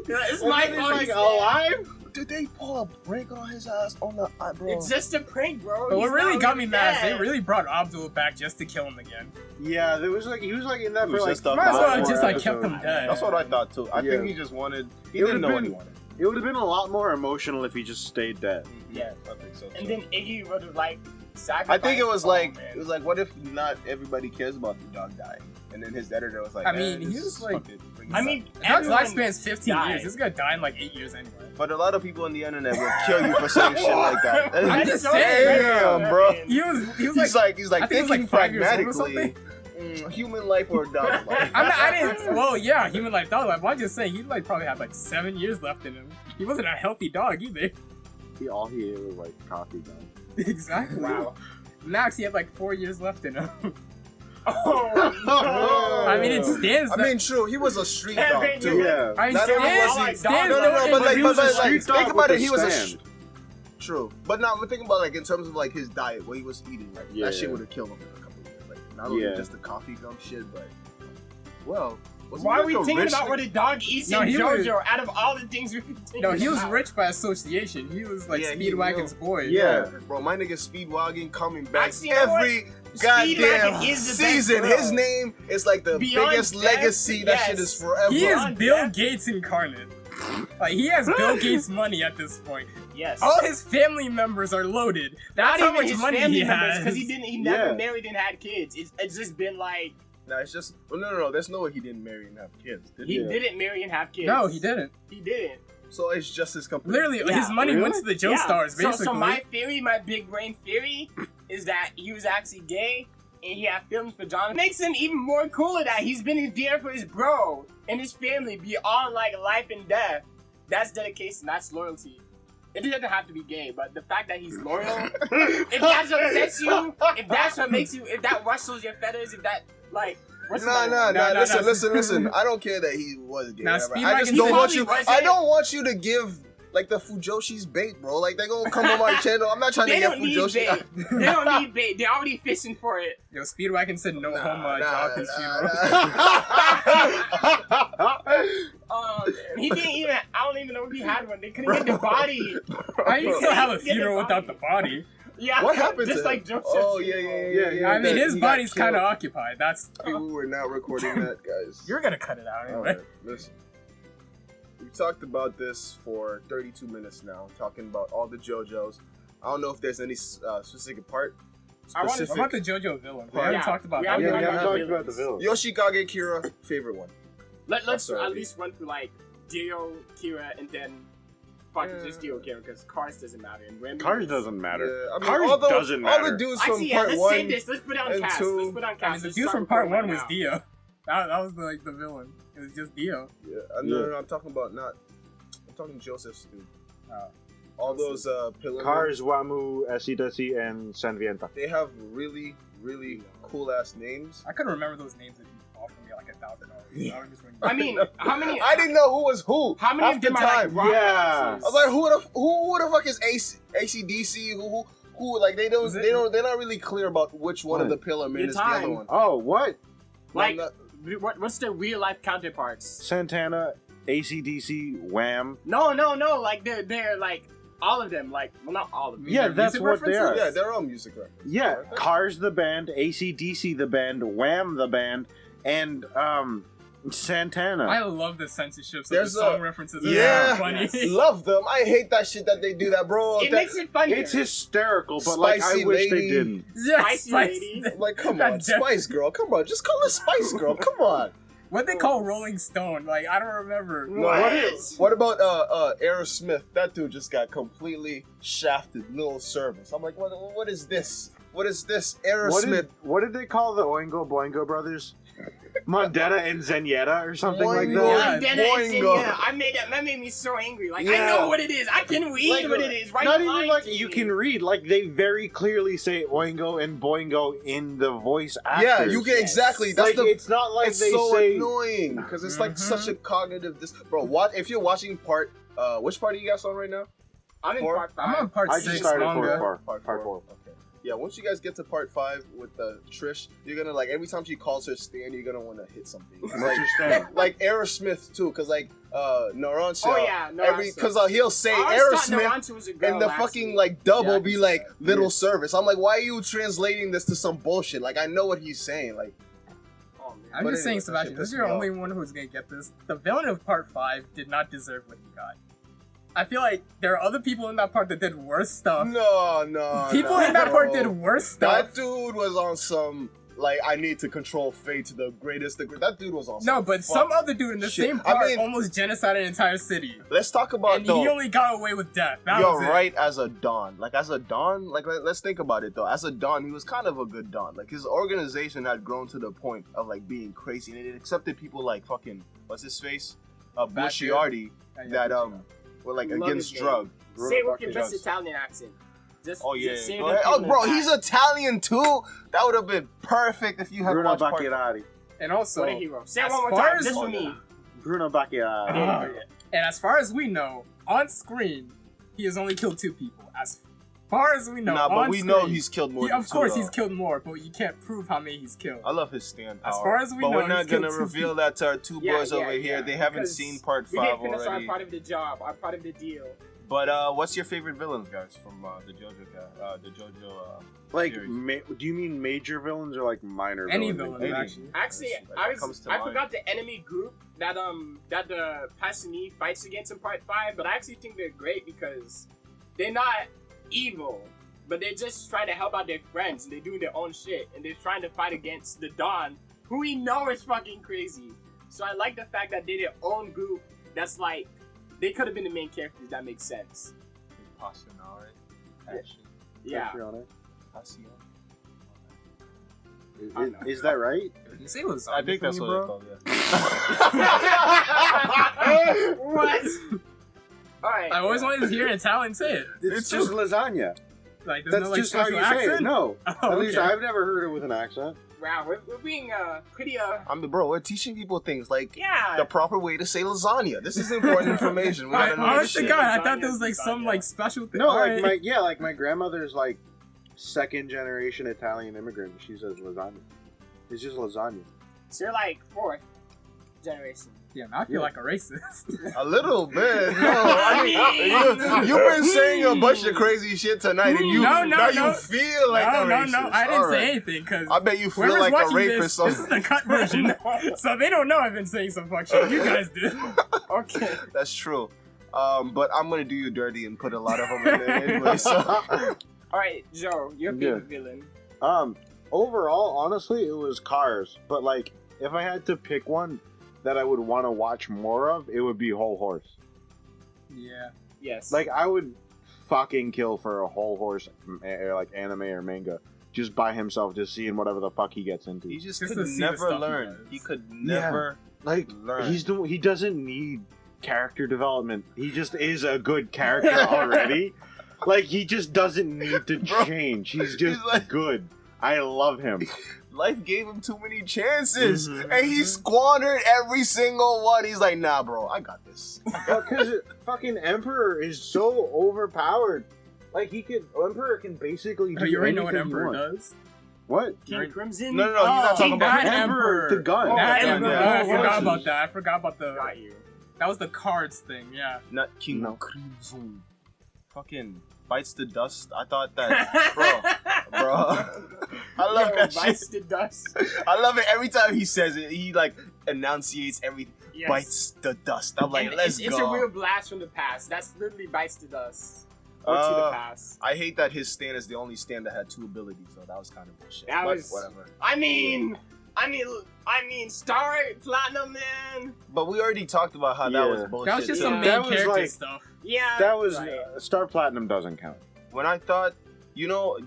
Yeah, it's And my then he's fault. like he's dead. alive. Did they pull a break on his ass on the bro? It's just a prank, bro. But what He's really not got me mad is dead. they really brought Abdul back just to kill him again. Yeah, there was like he was like in that He for was like just a Might as well Five have just more like kept him dead. That's what I thought too. I Yeah. think he just wanted. He It didn't would've know what been- he wanted. It would have been a lot more emotional if he just stayed dead. Yeah. I think so. And too. then Iggy would have like sacrificed. I think it was oh, like man. what if not everybody cares about the dog dying? And then his editor was like, I mean, this he was is like- fucking- bring I it mean, back. Dog's everyone lifespan's 15 died. years. This guy died in like 8 years anyway. But a lot of people on the internet will kill you for saying shit like that. I'm just so saying, damn, bro. He was He's like, like I think he was, thinking like, 5 years old or pragmatically. Human life or dog life. I didn't. Well, yeah, human life, dog life. But I'm just saying, he like probably had like 7 years left in him. He wasn't a healthy dog either. All he ate was like coffee gum. Exactly. Wow. Max, he had like 4 years left in him. Oh, I mean, it stands. I mean, true. He was a street dog Kevin, too. Yeah. I mean, not only was Stan, he- Stan's No, no, but like, he was but a like, street dog think about with it. a He was a stand. true. But now I'm thinking about like in terms of like his diet, what he was eating. Like Yeah. that shit would have killed him in a couple of years. Like not only Yeah. just the coffee gum shit, but well, Was Why he are we like a thinking rich about nigga? what a dog eats No, in he JoJo was- out of all the things we can think No, he was about? rich by association. He was like Yeah, he Speedwagon's will. boy. Yeah. Bro, my nigga Speedwagon coming back Actually, you know what? every goddamn Speedwagon is the best, season. bro. His name is like the Beyond biggest death, legacy. That shit yes. is forever. He is Beyond Bill death. Gates incarnate. Like, he has Bill Gates money at this point. Yes. All his family members are loaded. That's Not how even much his money family he members, has. because he never Yeah. married and had kids. It's just been like Nah, it's just no. There's no way he didn't marry and have kids. Did he he? Yeah. didn't marry and have kids. No, he didn't. He didn't. So it's just his company. Literally, Yeah. his money went to the Joe Stars, basically. So my theory, my big brain theory, is that he was actually gay and he had feelings for John. It makes him even more cooler that he's been there for his bro and his family beyond like life and death. That's dedication. That's loyalty. It doesn't have to be gay, but the fact that he's loyal, if that's what upsets you, if that's what makes you, if that rustles your feathers, if that like. what's Nah. the- No. Listen. I don't care that he was gay. Nah, whatever. I just Speedwagon don't said- want He you. probably I wasn't. don't want you to give like the Fujoshi's bait, bro. Like they gonna come on my channel. I'm not trying They to get don't need Fujoshi. bait. They don't need bait. They're already fishing for it. Yo, Speedwagon said no homo at Dawkins funeral. He didn't even. I don't even know if he had one. They couldn't get the body. How you still have a Get the funeral without the body. body? Yeah. What happened Just to like him? Joseph. Oh yeah. I mean, That- his he got body's kind of killed. occupied. That's We were not recording that, guys. you're gonna cut it out anyway. Alright, listen. We talked about this for 32 minutes now, talking about all the JoJo's. I don't know if there's any specific part. I wanna- What about the JoJo villain? We Yeah, haven't talked about we that. haven't Yeah, we talked haven't about talked about the villain. Yoshikage Kira, favorite one. Let's Sorry. at least run through like Dio, Kira, and then fuck just Dio, Kira, because Cars doesn't matter. And Remy Cars is- doesn't matter. Yeah, I mean, Cars all doesn't All matter. the dudes from Actually, yeah, part let's one. save this. Let's put it on and cast. two. Let's put it on I mean, cast. the Let's dude start from part recording one was right Dio. That was like the villain. It was just Dio. Yeah, no, I'm talking about not. I'm talking Joseph's dude. Oh. All those pillars. Cars, Wamu, Esidasi, and Sanvienta. They have really, really cool ass names. I couldn't remember those names if you offered me like $1,000. I would just I mean, how many? I didn't know who was who. How many half of the them are like time. rock Yeah. references? I was like, who the fuck is ACDC? Who? Like they don't. They're not really clear about which one of the pillar men Your is the other time. one. Oh, what? Like, I'm not- what's their real life counterparts? Santana, ACDC, Wham. No, like they're like all of them. Like, well, not all of them. Yeah, Their that's music what they are. references? yeah, they're all music references. Yeah, Aren't they? Cars the band, ACDC the band, Wham the band, and Santana. I love the censorship of the There's song a- references. Yeah. It's so funny. Yes. Love them. I hate that shit that they do that, bro. It That- makes it funnier. It's hysterical, but like I Spicy wish lady. they didn't. Yeah, Spicy Spice. lady. like, come God on, damn. Spice Girl. Come on, just call her Spice Girl. Come on. What they call Rolling Stone? Like, I don't remember. What is? What about Aerosmith? That dude just got completely shafted. Little service. I'm like, what is this? What is this? Aerosmith. What did they call the Oingo Boingo brothers? Mondetta and Zenyatta or something like Boingo. that? Yeah. That made me so angry. Like, I Yeah. know what it is. I can read Like, what it is. Right Not the even line like to you me. can read. Like they very clearly say Oingo and Boingo in the voice actors. Yeah, you get exactly. That's Like the. it's not like It's they so say. annoying because it's like Mhm. such a cognitive. Bro, what if you're watching part? Which part are you guys on right now? I'm in Four? part I'm 5. on part I 6 just started manga. part four. Okay. Yeah, once you guys get to part 5 with Trish, you're gonna like every time she calls her stand, you're gonna want to hit something. It's What's like, your stand? like Aerosmith too, because like Narancha. Oh yeah, no. Because he'll say I always thought Aerosmith. Naruto was a girl, And the actually. fucking like dub Yeah, I will can be see like that. little Yeah. service. I'm like, why are you translating this to some bullshit? Like I know what he's saying. Like Oh, man. I'm But just saying, anyway, that Sebastian, shit this is pissed your me only one who's gonna get this. The villain of part 5 did not deserve what he got. I feel like there are other people in that part that did worse stuff. no. People no, in that part bro. did worse stuff. That dude was on some like I need to control fate to the greatest. That dude was on. No, some but fuck some other dude in the shit. same I part mean- almost genocided an entire city. Let's talk about And though. he only got away with death. That You're was it. right as a Don. Like as a Don, like let's think about it though. As a Don, he was kind of a good Don. Like his organization had grown to the point of like being crazy, and it accepted people like fucking what's his face, Bushiardi, that were like Love against his game. drug. Say it with your Drugs. best Italian accent. Just, Oh yeah. just say it Oh, with oh, your bro, accent. he's Italian too. That would have been perfect if you had Bruno watched part. Bacchiarati. And also, What a hero. Say it as one more far time, as- just Oh, for me. Bruno Bacchiarati. and as far as we know, on screen, he has only killed 2 people. As far as we know, Nah, but on we know screen, he's killed more than of course two, he's though. killed more, but you can't prove how many he's killed. I love his stand power. As far as we but know, we're not he's killed gonna 2 reveal that to our two boys over here. They haven't because seen part We 5 didn't finish already. our part of the job, our part of the deal. But what's your favorite villains, guys, from the JoJo? Like, series? do you mean major villains or like minor Any villains? villain, Any. actually. Actually, That comes to I mind. forgot the enemy group that the Passini fights against in part 5, but I actually think they're great because they're not evil, but they just try to help out their friends and they're doing their own shit and they're trying to fight against the Dawn, who we know is fucking crazy. So I like the fact that they're their own group that's like, they could have been the main characters, that makes sense. Passionare. Passion. Yeah. Passion. Is that right? You say lasagna I think for that's me, what bro? it's called, yeah. What? Alright. I always wanted to hear an Italian say it. It's just lasagna. Like, there's That's no like just how special you say accent. it. No, Oh, at least okay. I've never heard it with an accent. Wow, we're being pretty I mean, bro, we're teaching people things like yeah. the proper way to say lasagna. This is important information. We gotta know this Honest to shit. God, I thought there was Lasagna, like some lasagna. like special thing. No, Alright. like my grandmother's like 2nd generation Italian immigrant. She says lasagna. It's just lasagna. So you're like 4th generation. Damn, I feel like a racist. A little bit. No, I mean, you've been saying a bunch of crazy shit tonight, and you No, now no. you feel like no, a no, racist. no, I didn't Alright. say anything because I bet you feel whoever's like a watching rapist. this is the cut version, so they don't know I've been saying some fuck shit. You guys did. Okay. That's true. But I'm gonna do you dirty and put a lot of them in there anyway. So Alright, Joe, your favorite villain. Overall, honestly, it was Cars. But like, if I had to pick one that I would want to watch more of, it would be Whole Horse. Yeah. Yes. Like, I would fucking kill for a Whole Horse, like anime or manga, just by himself, just seeing whatever the fuck he gets into. he just Just could to see the never stuff he learn. does. He could never Like, learn. he doesn't need character development. He just is a good character already. Like, he just doesn't need to Bro, change. He's just he's like- good. I love him. Life gave him too many chances, Mhm. and he squandered every single one. He's like, nah, bro, I got this. Because fucking Emperor is so overpowered. Like, Emperor can basically do Oh, you already know what anything he Emperor wants. does. What? King Crimson? No, he's not talking King about That Emperor, the gun. Oh, That yeah, Emperor. yeah. Oh, I Oh, forgot Jesus. about that. I forgot about the. Got you. That was the cards thing. Yeah. Not King No. Crimson. Fucking bites the dust. I thought that, bro. I love that shit. Bites the dust. I love it every time he says it. He like enunciates everything. Yes. Bites the dust. I'm like, And let's it's go. a real blast from the past. That's literally bites the dust. Or to the Uh, past. I hate that his stand is the only stand that had 2 abilities, so that was kind of bullshit. That but was- whatever. I mean, Star Platinum, man. But we already talked about how that Yeah. was bullshit. That was just too. some Yeah. main That was character like- stuff. Yeah. That was right. Star Platinum doesn't count. When I thought, do you know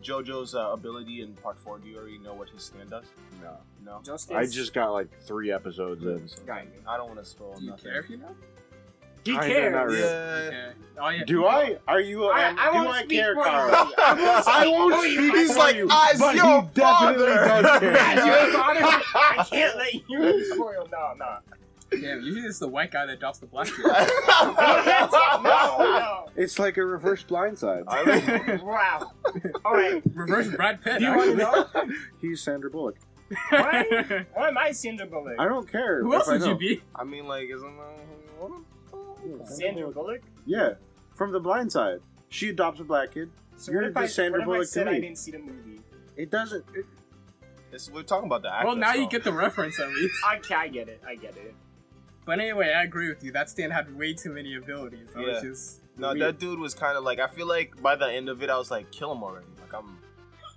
JoJo's ability in part 4? Do you already know what his stand does? No. No. Justice. I just got like 3 episodes in. So, Got you. I don't want to spoil Do you nothing. care if you know? He I do cares. not really. Yeah. Okay. Oh yeah. Do I? Are you? I do won't I speak care, for you. Carl? I won't speak for you. He's like, as But your he definitely father. does care. As your father, I can't let you be spoiled. No. Damn, usually it's the white guy that drops the black kid. No. It's like a reverse blindside. I mean, Wow. Alright. Reverse Brad Pitt. Do you want to know? He's Sandra Bullock. Why? Why am I Sandra Bullock? I don't care. Who if else I would you know. be? I mean, like, isn't Sandra Bullock? Yeah, from The Blind Side. She adopts a black kid. So You're what if the I, Sandra what if I Bullock said to I me. didn't see the movie? It doesn't. we're talking about the actor. Well, now you so. get the reference at least. Okay, I get it. But anyway, I agree with you. That stand had way too many abilities. That was Yeah. just No, weird. that dude was kind of like. I feel like by the end of it, I was like, kill him already. Like I'm.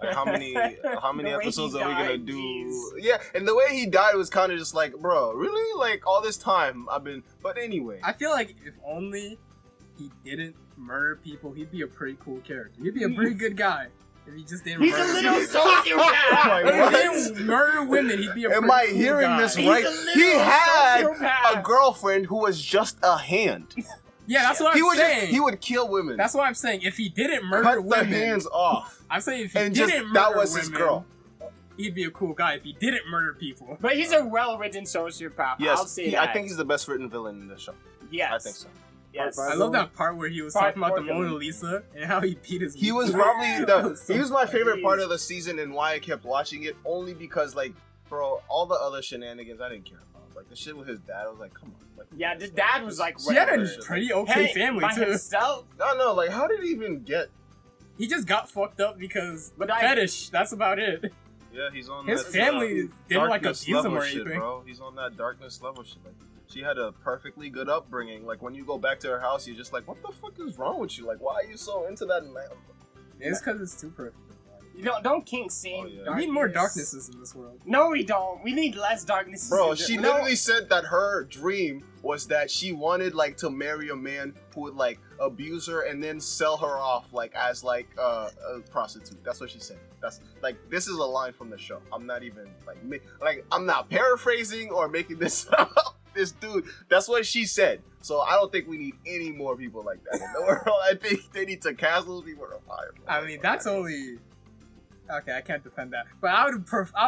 Like how many The way episodes he are we gonna died, do? jeez. Yeah, and the way he died was kind of just like, bro, really? Like all this time I've been. But anyway, I feel like if only he didn't murder people, he'd be a pretty cool character. He'd be a pretty good guy if he just didn't He's a murder little people. sociopath! Like, If he what? didn't murder women, he'd be a pretty am I cool hearing guy. this He's right? a little He had sociopath. a girlfriend who was just a hand. Yeah, that's what he I'm would saying. he would kill women. That's what I'm saying. If he didn't murder cut the women, hands off, I'm saying if he and didn't just murder that was his women, girl. he'd be a cool guy. If he didn't murder people, But he's a well-written sociopath. Yes, I'll say that. I think he's the best written villain in the show. Yes. I think so. Yes. Part I five. love that part where he was Part talking about the four, Mona Lisa and how he beat his. He was meat. probably That the. was so He was my funny. favorite part of the season, and why I kept watching it only because, like, bro, all the other shenanigans I didn't care about. Like the shit with his dad, I was like, come on. Like, Yeah, his dad was like, She had a whatever. pretty okay Hey, family by too. himself. no, like, how did he even get? He just got fucked up because But I- fetish. That's about it. Yeah, he's on His that, family didn't like darkness abuse him level or shit, anything. bro. He's on that darkness level shit. Like, she had a perfectly good upbringing. Like, when you go back to her house, you're just like, what the fuck is wrong with you? Like, why are you so into that man? It's because it's too perfect. You don't kink scene. Oh, yeah. We need more darknesses in this world. No, we don't. We need less darkness. Bro, she literally said that her dream was that she wanted, like, to marry a man who would, like, abuse her and then sell her off, like, as, like, a prostitute. That's what she said. That's, like, this is a line from the show. I'm not even, like, I'm not paraphrasing or making this up. This dude, that's what she said. So I don't think we need any more people like that in the world. I think they need to cast those people or fire. I mean, that's only. Okay, I can't defend that, but I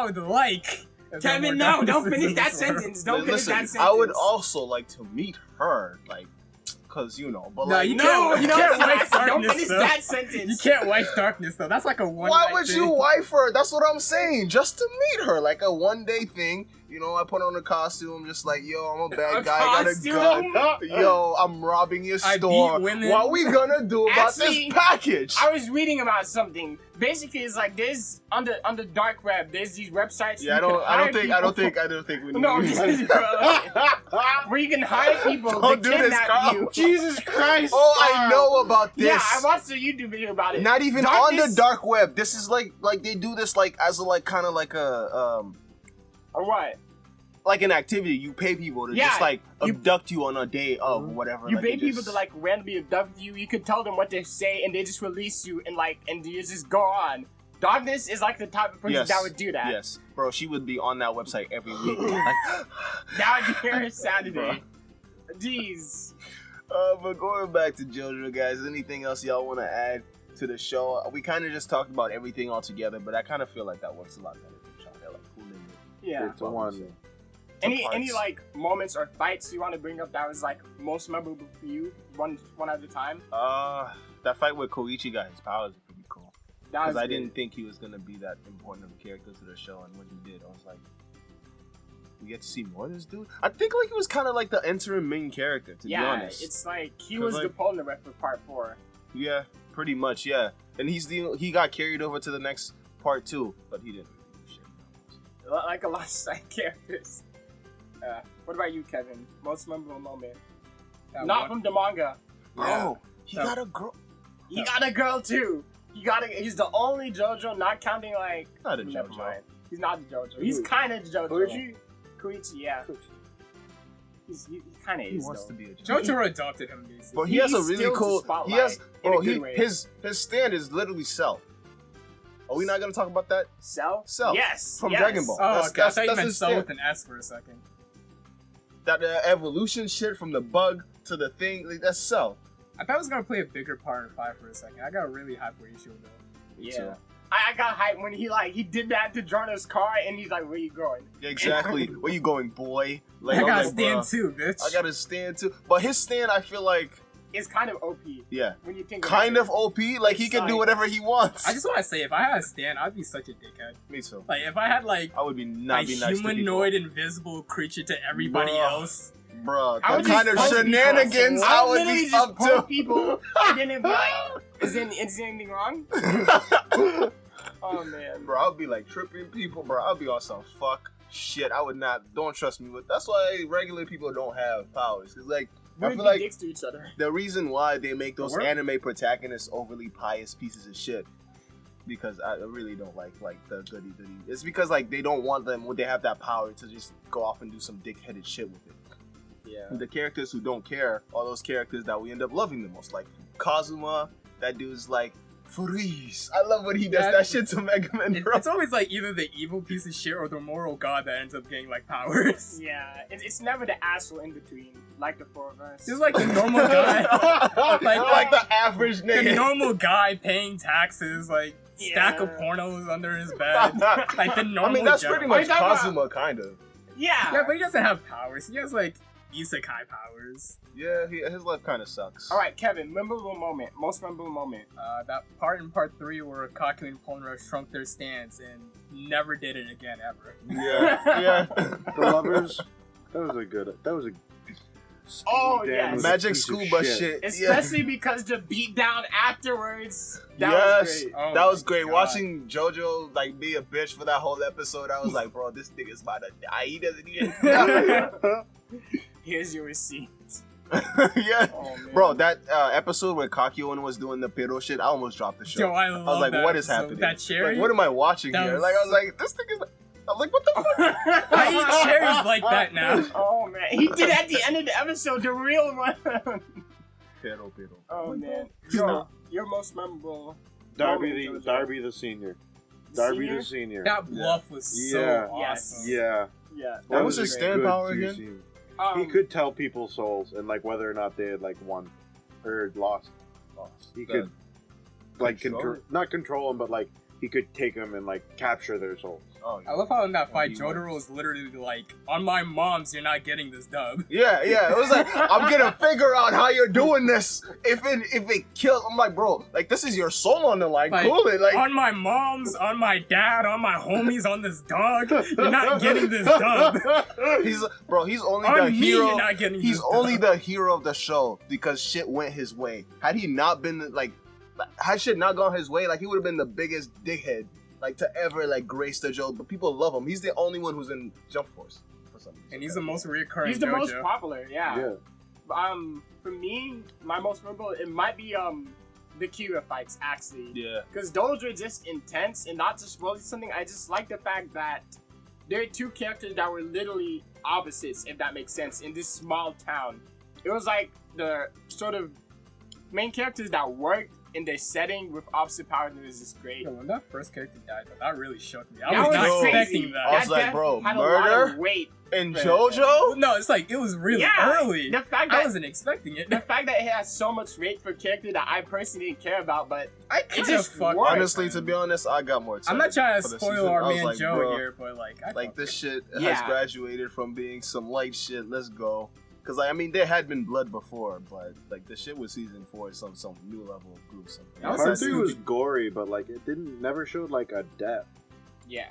would like. if there were Kevin, more no, don't darknesses finish in that this world. sentence. Don't finish Listen, that sentence. I would also like to meet her, like, cause you know, but No, like, you No, can't- you you can't don't, wipe don't darkness, finish though. that sentence. You can't wife darkness though. That's like a one. why would you wife her? That's what I'm saying. Just to meet her, like a one day thing. You know, I put on a costume, just like, yo, I'm a bad A guy, I got a costume? gun. Yo, I'm robbing your I store. beat women. What we gonna do about Actually, this package? I was reading about something. Basically, it's like there's on the dark web. There's these websites. Yeah, you I don't can think hire we people- need. No, where you can hire people Don't to do this, kidnap Carl. you. Jesus Christ! Oh, I know about this. Yeah, I watched a YouTube video about it. Not even on Darkness- the dark web. This is like they do this like as a like kind of like a Or what? like an activity. You pay people to Yeah, just like you- abduct you on a day of whatever. You like, pay they people just- to like randomly abduct you. You could tell them what to say, and they just release you, and you just go on. Darkness is like the type of person Yes. that would do that. Yes, bro, she would be on that website every week. Like, That would be her Saturday. Jeez. but going back to JoJo, guys, anything else y'all want to add to the show? We kind of just talked about everything all together, but I kind of feel like that works a lot better than trying to like pull in Yeah. It's a one. Any parts. like moments or fights you want to bring up that was like most memorable for you, one at a time? That fight with Koichi got his powers are pretty cool. That was Because I good. didn't think he was gonna be that important of a character to the show, and when he did, I was like, we get to see more of this dude. I think like he was kind of like the interim main character, to be Yeah, honest. it's like he 'Cause, was the like- polar rep for part 4. Yeah, pretty much. Yeah, and he got carried over to the next part 2, but he didn't really do shit. Like a lot of side characters. What about you, Kevin? Most memorable moment? That Not one- from the manga. Bro, he No. got a girl. He got a girl too. He's the only JoJo, not counting like. Not a Never JoJo. mind. He's not a JoJo. He's Who? kind of JoJo. Koichi? Koichi, yeah. He kind of He is. wants though. to be a JoJo. JoJo adopted him basically. But he has a He really steals the cool. He spotlight has, in a bro. good way. His stand is literally Cell. Are we not gonna talk about that? Cell? Cell. Yes. From yes. Dragon Ball. Oh, That's- okay. I thought you that's meant his Cell stand. with an S for a second. That evolution shit from the bug to the thing, like, that's Cell. I thought I was gonna play a bigger part in 5 for a second. I got really hyped for Ishio though. Yeah. too. I got hyped when he did that to Jorno's car, and he's like, "Where you going?" Exactly. Where you going, boy? Like, I I'm gotta like, stand bruh, too, bitch. I gotta stand too. But his stand, I feel like, It's kind of OP yeah, when you think. kind about of OP. Like he It's can do like- whatever he wants. I just want to say, if I had a stand, I'd be such a dickhead. Me too. Like, if I had like I would be a not be nice to humanoid invisible creature to everybody Bruh. else. people. Bro, I the would kind just of poke shenanigans it. I would literally be just up poke to. people, and then it'd be like, "Is there anything wrong?" Oh man. Bro, I'll be like tripping people, bro. I'll be on some fuck shit. I would not. Don't trust me with. That's why regular people don't have powers. Cause like We I would feel be like dicks to each other. the reason why they make those we're- anime protagonists overly pious pieces of shit, because I really don't like the goody goody. It's because like they don't want them when they have that power to just go off and do some dick-headed shit with it. Yeah. The characters who don't care are those characters that we end up loving the most. Like Kazuma, that dude's like freeze. I love when he does Yeah, that shit to Mega Man, bro. It's always like either the evil piece of shit or the moral god that ends up getting like powers. Yeah. It's never the asshole in between, like the 4 of us. Just like the normal guy, like the average the nigga. normal guy paying taxes, like stack of Yeah. pornos under his bed, like the normal. I mean, that's general. pretty much Are you talking about- Kazuma, kind of. Yeah. Yeah, but he doesn't have powers. He has like isekai powers. Yeah, his life kind of sucks. All right, Kevin, memorable moment, most memorable moment. That part in part 3 where Kaku and Polnareff shrunk their stance and never did it again ever. Yeah. The lovers. That was a. Oh, damn, yes. was a Magic piece of scuba shit. Especially because the beatdown afterwards. That Yes. was great. Oh That was my great. God. Watching JoJo like be a bitch for that whole episode, I was like, bro, this nigga's about to die. He doesn't even. Here's your receipt. Yeah. Oh, man. Bro, that episode where Kakyoin was doing the pedo shit, I almost dropped the show. Yo, I love was like, that what is episode. happening? That cherry? Like, what am I watching That here? was Like, I was like, this thing is. I was like, what the fuck? I eat cherries like that now. Oh man, he did at the end of the episode the real one. Pedo. Oh man, He's so not. your most memorable. Darby moment, the JoJo? senior. The Darby senior? the senior. That bluff was so Yeah. Yes. awesome. Yeah. Yeah. What was a his stand good power few again? scenes. Um, He could tell people's souls and like whether or not they had like won or lost. He could like not control them, but like he could take them and like capture their souls. Oh, I love how in that fight, he Jotaro was literally like, on my mom's, you're not getting this dub. Yeah. It was like, I'm gonna figure out how you're doing this. If it kills, I'm like, bro, like this is your soul on the line. Like, Cool it, like. On my mom's, on my dad, on my homies, on this dog, you're not getting this dub. He's only On the me, hero. you're not getting He's this only dub. the hero of the show because shit went his way. Had he not been like, had shit not gone his way, like he would have been the biggest dickhead like to ever like grace the show. But people love him. He's the only one who's in Jump Force for some reason. And he's the most reoccurring He's the JoJo. most popular. Yeah. Yeah. For me, my most memorable, it might be the Kira fights actually. Yeah. Because those were just intense and not just really something. I just like the fact that there are two characters that were literally opposites, if that makes sense, in this small town. It was like the sort of main characters that worked in their setting with opposite powers, and it was just great. Yo, when that first character died, that really shook me. That I was not was expecting crazy. that. I was That like, death bro, had a lot of murder? weight. And Man. JoJo? No, it's like, it was really Yeah, early. The fact I that wasn't expecting it. the fact that it has so much weight for a character that I personally didn't care about, but I it kind of just fucked. worked. Honestly, to be honest, I got more time. I'm not trying to for the spoil season. our I was man like, Joe bro, here, but like, I like fucked this it. shit has Yeah. graduated from being some light shit. Let's go. Cause like, I mean, there had been blood before, but like the shit with season 4 is some new level of gruesome. That was Part some 3 was stupid- gory, but like it never showed like a death. yeah.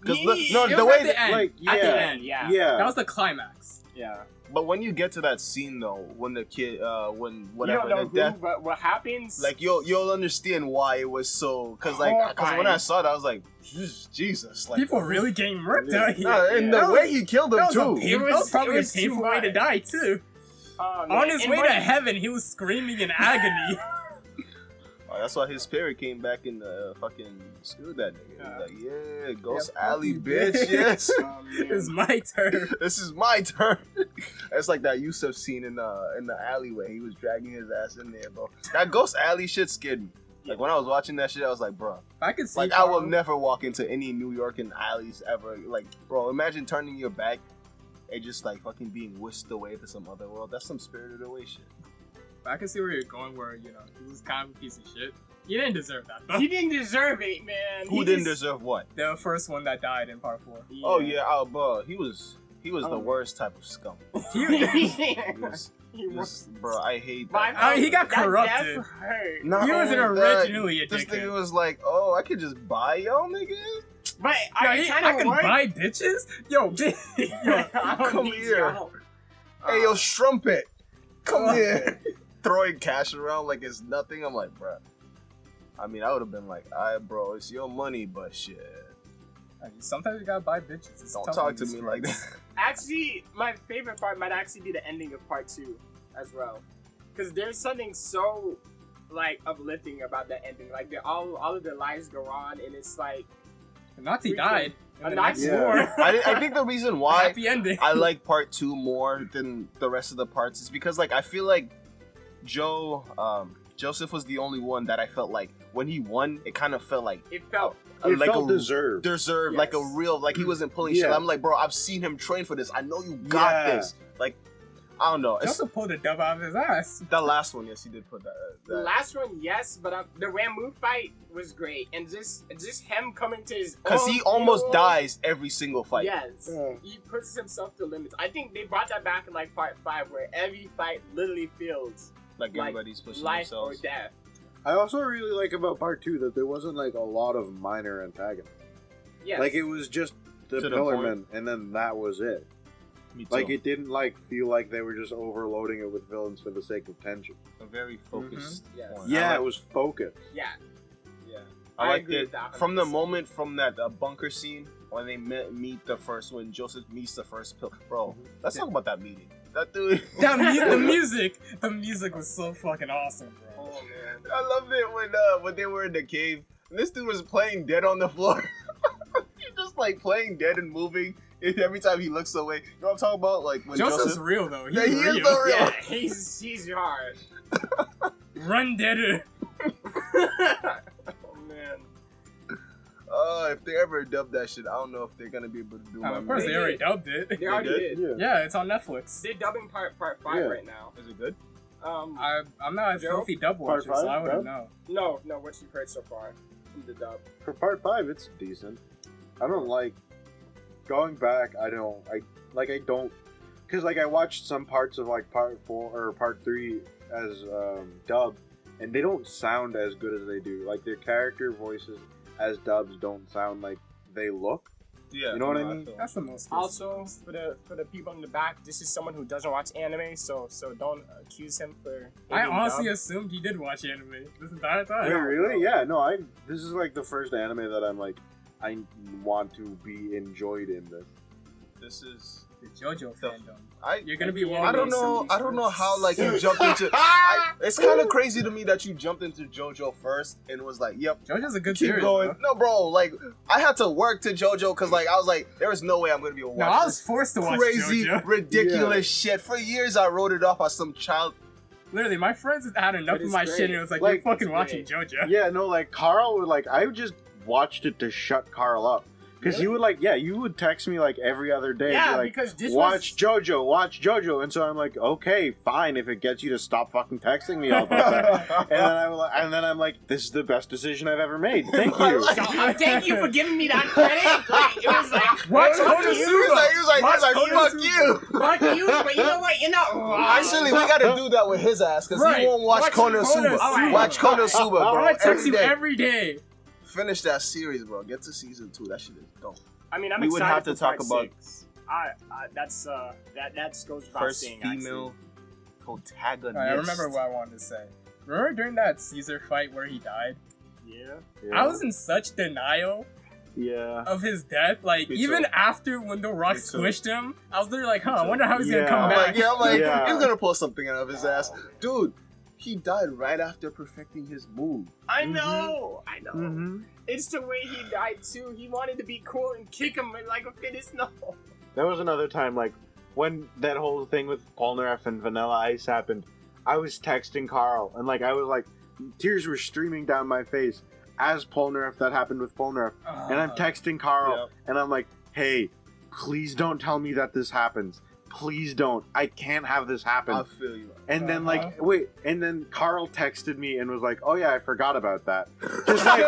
Cause It the was way at the end. Like At the end, yeah. That was the climax. Yeah. but when you get to that scene though, when the kid, when You whatever don't know the who, death, but what happens? like you'll understand why it was so. Cause like, cause when I saw it, I was like, Jesus, like People really getting ripped Yeah. out here. Nah, and That the was- way he killed him that was too. a painful, that was probably it a was too painful way to much. die too. Man. On his And way what- to heaven, he was screaming in agony. Oh, that's why his spirit came back and fucking screwed that nigga. He was like, yeah, Ghost Yeah, fuck Alley, you, bitch. bitch. Yes, It was my turn. this is my turn. It's like that Yusuf scene in the alleyway. He was dragging his ass in there, bro. That Ghost Alley shit scared me. Like when I was watching that shit, I was like, bro, I could see. like I will never walk into any New York alleys ever. Like, bro, imagine turning your back and just like fucking being whisked away to some other world. That's some Spirited Away shit. I can see where you're going. Where he was kind of a piece of shit. He didn't deserve that though. He didn't deserve it, man. Who didn't deserve what? The first one that died in part 4. Oh yeah, bro, he was the Oh. worst type of scum. He, He was, bro, I hate My- that. I mean, he got that death corrupted. hurt. Not he wasn't only that, originally a This dickhead. nigga was like, oh, I could just buy y'all niggas. But No, I I kind of can worked. buy bitches. Yo, bitch. Yo, I don't come need here. y'all. Hey, yo, Strumpet, come Oh. here. Throwing cash around like it's nothing. I'm like, bro. I mean, I would have been like, alright, bro, it's your money, but shit. I mean, sometimes you gotta buy bitches. It's Don't tough talk on to these me like streets. that. Actually, my favorite part might actually be the ending of part 2 as well, because there's something so like uplifting about that ending. Like all of their lives go on, and it's like The Nazi Freaking- died. in a the nice next Yeah. war. I think the reason why Happy ending. I like part 2 more than the rest of the parts is because like I feel like Joseph was the only one that I felt like when he won, it kind of felt like It felt It like felt a deserved. like a Yes. real, like he wasn't pulling shit. Yeah. I'm like, bro, I've seen him train for this. I know you got Yeah. this. Like, I don't know. It's Joseph pulled a dub out of his ass. the last one. Yes, he did put that. The last one, yes, but the Ramu fight was great, and just him coming to his Because own he almost hero- dies every single fight. Yes, he pushes himself to limits. I think they brought that back in like part 5, where every fight literally feels Like like everybody's pushing life themselves. or death. I also really like about part 2 that there wasn't like a lot of minor antagonists. Yes. Like it was just the To the Pillarmen, and then that was it. Me too. Like it didn't like feel like they were just overloading it with villains for the sake of tension. a very focused Yes. one. Yeah, I it like, was focused. Yeah. I I liked agree it with that from the 100%. moment from that bunker scene when they meet the first when Joseph meets the first pill. Bro, let's talk about that meeting. That dude. The music was so fucking awesome, bro. Oh man. I loved it when they were in the cave. And this dude was playing dead on the floor. He's just like playing dead and moving. And every time he looks away, you know what I'm talking about? Like when Joseph's Joseph. real though. He's Yeah, he real. is the real. Yeah, he's hard. Run deader. Oh man. If they ever dub that shit, I don't know if they're gonna be able to do. Of course, They they already did. dubbed it. They already did? did. Yeah, it's on Netflix. They're dubbing part 5 Yeah. right now. Is it good? I'm not a Joe? filthy dub Part watcher, so five, I wouldn't dub? know. No, what you've heard so far from the dub. For part 5, it's decent. I don't like going back. I don't because like I watched some parts of like part 4 or part 3 as dub, and they don't sound as good as they do. Like their character voices as dubs don't sound like they look. Yeah. You know what I mean? feel. That's the most. Also, for the people in the back, this is someone who doesn't watch anime, so don't accuse him for. I hating honestly dub. assumed he did watch anime this entire time. Wait, really? Yeah. No, this is like the first anime that I'm like, I want to be enjoyed in this. This is. The JoJo fandom. You're I gonna be Yeah, one. I don't know. I don't know how like you jumped into. It's kind of crazy to me that you jumped into JoJo first and was like, "Yep, JoJo's a good keep series. going." Bro. No, bro. Like I had to work to JoJo because like I was like, there is no way I'm gonna be able to No, watch I was forced to watch crazy, JoJo. ridiculous shit. For years, I wrote it off as some child. Literally, my friends had enough But of it's my great. shit, and it was like, Like, you're fucking it's watching great. JoJo. Yeah, no, like Carl would like I just watched it to shut Carl up because he would like you would text me like every other day. Yeah, be like, because this watch was JoJo, and so I'm like, okay, fine, if it gets you to stop fucking texting me all about that. And then I'm like, this is the best decision I've ever made. Thank you. So, thank you for giving me that credit. Like, it was like, Watch fuck Konosuba. you, He was like, Watch fuck Konosuba. you. fuck you, but you know what? Actually, we gotta do that with his ass because Right. he won't watch Watch Konosuba. Konosuba. Watch Konosuba, bro. I text Every you day. every day. Finish that series, bro. Get to season 2. That shit is dope. I mean, I'm We would excited have to for talk part about- 6. That goes without First saying. female protagonist. I remember what I wanted to say. Remember during that Caesar fight where he died? Actually. I was in such denial Yeah. of his death. Like, Me even too. after when the rock Me too. squished him, I was literally like, Me huh, I too. wonder how he's gonna Yeah. come I'm back. like, Yeah. he's gonna pull something out of his ass. Dude, he died right after perfecting his move. I know. Mm-hmm. It's the way he died too. He wanted to be cool and kick him with like a fitness no. That was another time, like when that whole thing with Polnareff and Vanilla Ice happened. I was texting Carl, and like I was like, tears were streaming down my face as Polnareff. That happened with Polnareff, and I'm texting Carl, and I'm like, hey, please don't tell me that this happens. Please don't. I can't have this happen. I feel you. And then Uh-huh. and then Carl texted me and was like, "Oh yeah, I forgot about that." Just like,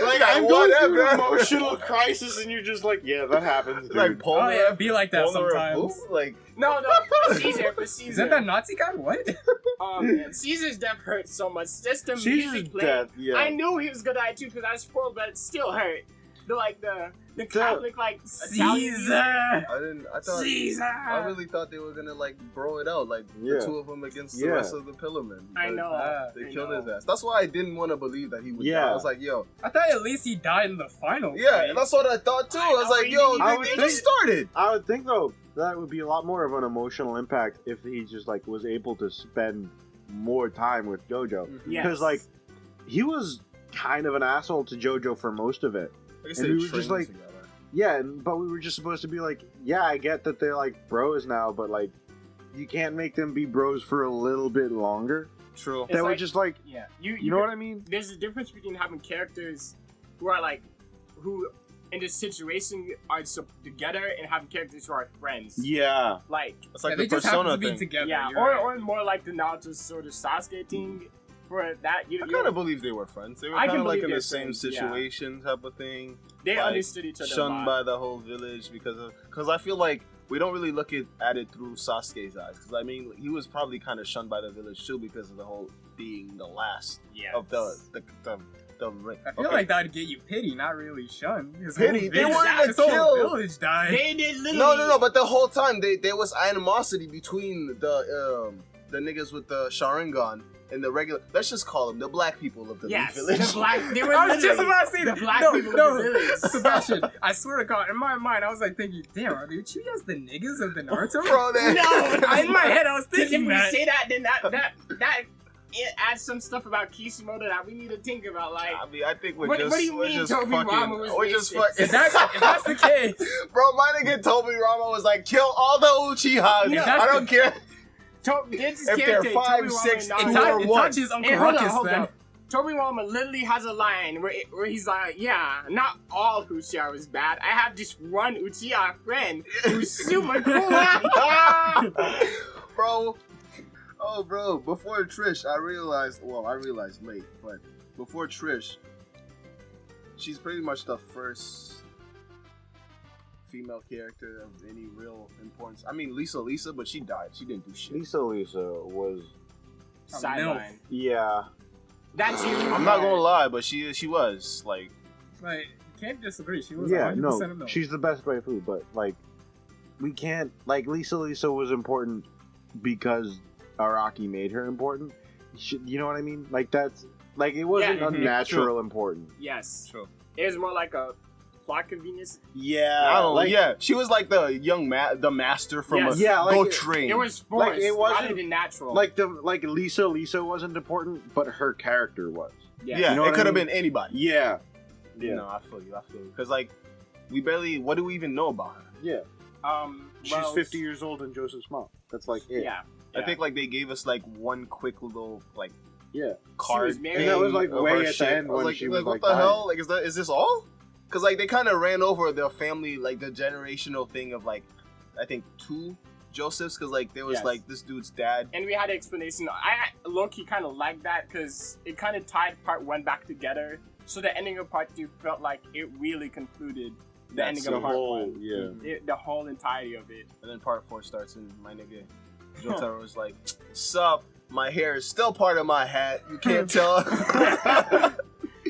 like I'm going through an whatever. emotional crisis, and you're just like, "Yeah, that happens, dude." Like Oh yeah, Polnareff. be like that Polnareff sometimes. who? Like, No, for Caesar, for Caesar. Is that that Nazi guy? What? Oh man, Caesar's death hurt so much. Just the Caesar's music playing. death, yeah. I knew he was gonna die too because I was spoiled, but it still hurt. The Catholic Italian. Caesar. I thought. Caesar. I really thought they were gonna like bro it out, like Yeah. the two of them against the Yeah. rest of the Pillarmen. I But know. They I killed know. his ass. That's why I didn't want to believe that he would Yeah. die. I was like, yo, I thought at least he died in the final. yeah, fight. and that's what I thought too. I was know, like, he yo, didn't I they would just think- started. I would think though that would be a lot more of an emotional impact if he just like was able to spend more time with JoJo, Yes. because like he was kind of an asshole to JoJo for most of it. I guess And they we were just trained like- together. Yeah, but we were just supposed to be like, yeah, I get that they're like bros now, but like you can't make them be bros for a little bit longer. True. It's That were like- just like, Yeah, you know what I mean? There's a difference between having characters who are like, who in this situation are together and have characters who are friends. Yeah. Like, It's like they the just happen persona to be thing. together. yeah, you're or, right. or more like the Naruto sort of Sasuke thing. For that, I kind of believe they were friends. They were I kind can of like believe in the they're same friends, yeah. situation type of thing. they like, understood each other a Shunned lot. by the whole village because I feel like we don't really look at it through Sasuke's eyes. Because I mean, he was probably kind of shunned by the village too because of the whole being the last Yeah. of the I feel like that would get you pity, not really shunned. His Pity? whole They village- wanted to his whole kill. village died. They did literally. No, but the whole time there was animosity between the niggas with the Sharingan and the regular. Let's just call them the black people of the Yes, village. the black. They were I was just literally about to say the that. black no, people no, of the village. Sebastian, I swear to God, in my mind, I was like thinking, damn, are they treating us the niggas of the Naruto? Bro, that No, In my head, I was Because if thinking we that. say that, then that it adds some stuff about Kishimoto that we need to think about. Like, I mean, I think we're What just. do you we're mean just Toby fucking, Rama was we're just racist? fucking. If that's the case, Bro, my nigga Toby Rama was like, kill all the Uchihas. No, I don't care this if they're 5, 6, 2, or 1. touches Uncle Hey, hold Ruckus on. then. Toby Rama literally has a line where he's like, yeah, not all Uchiha was bad. I have this one Uchiha friend who's super cool. Bro. Oh, bro. Before Trish, I realized late, but before Trish, she's pretty much the first female character of any real importance. I mean, Lisa, but she died. She didn't do shit. Lisa was. Sideline. Yeah. That's you. I'm not gonna lie, but she was like. Like, can't disagree. She was Yeah, 100% no, a milk. she's the best waifu, but like, we can't like Lisa was important because Araki made her important. You know what I mean? Like that's like it wasn't Yeah, unnatural important. Yes. True. It was more like a plot convenience. Yeah, Yeah, she was like the young the master from Yes. Yeah, like Go it- Train. It was forced Like, it wasn't- rather than natural. like Lisa wasn't important, but her character was. yeah, You know it what could I have mean? been anybody. Yeah, You know, I feel you. Because like, what do we even know about her? yeah. She's well, 50 years old and Joseph Small. That's like it. Yeah. I think like they gave us like one quick little like Yeah. card. was married. thing And that was, like, of way her at the shit. end I was when she was, what like, the dying. hell? Like, is this all? Because like they kind of ran over the family, like the generational thing of like, I think 2 Josephs, because like there was Yes. like this dude's dad. And we had an explanation. I low-key kind of liked that because it kind of tied part 1 back together. So the ending of part 2 felt like it really concluded the That's ending the of part whole- 1. yeah. The whole entirety of it. And then part 4 starts, and my nigga Jotaro was like, "What's up? My hair is still part of my hat. You can't tell."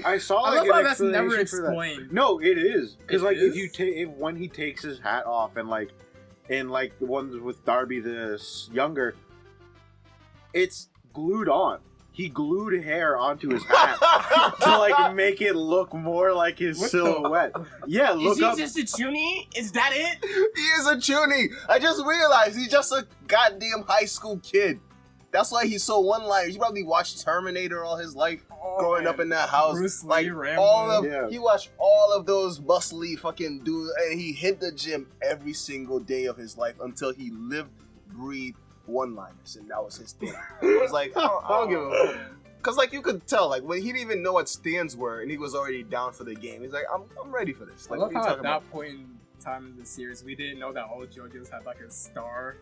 I saw I like love an how that's never explanation for that. explained. No, it is because It like is? if you take when he takes his hat off and like the ones with Darby the younger, it's glued on. He glued hair onto his hat to like make it look more like his What the- silhouette. Yeah, Is look he up. just a tunie? Is that it? He is a chuny. I just realized he's just a goddamn high school kid. That's why he's so one-liner. He probably watched Terminator all his life growing up in that house. Bruce Lee, like Rambo. all of Yeah. he watched all of those muscly fucking dudes, and he hit the gym every single day of his life until he lived, breathed one-liners, and that was his thing. It was like I don't give a fuck. Cause like you could tell, like when he didn't even know what stands were, and he was already down for the game. He's like, I'm ready for this. I Like, love what are you how at talking that about? point in time in the series, we didn't know that all JoJo's had like a star.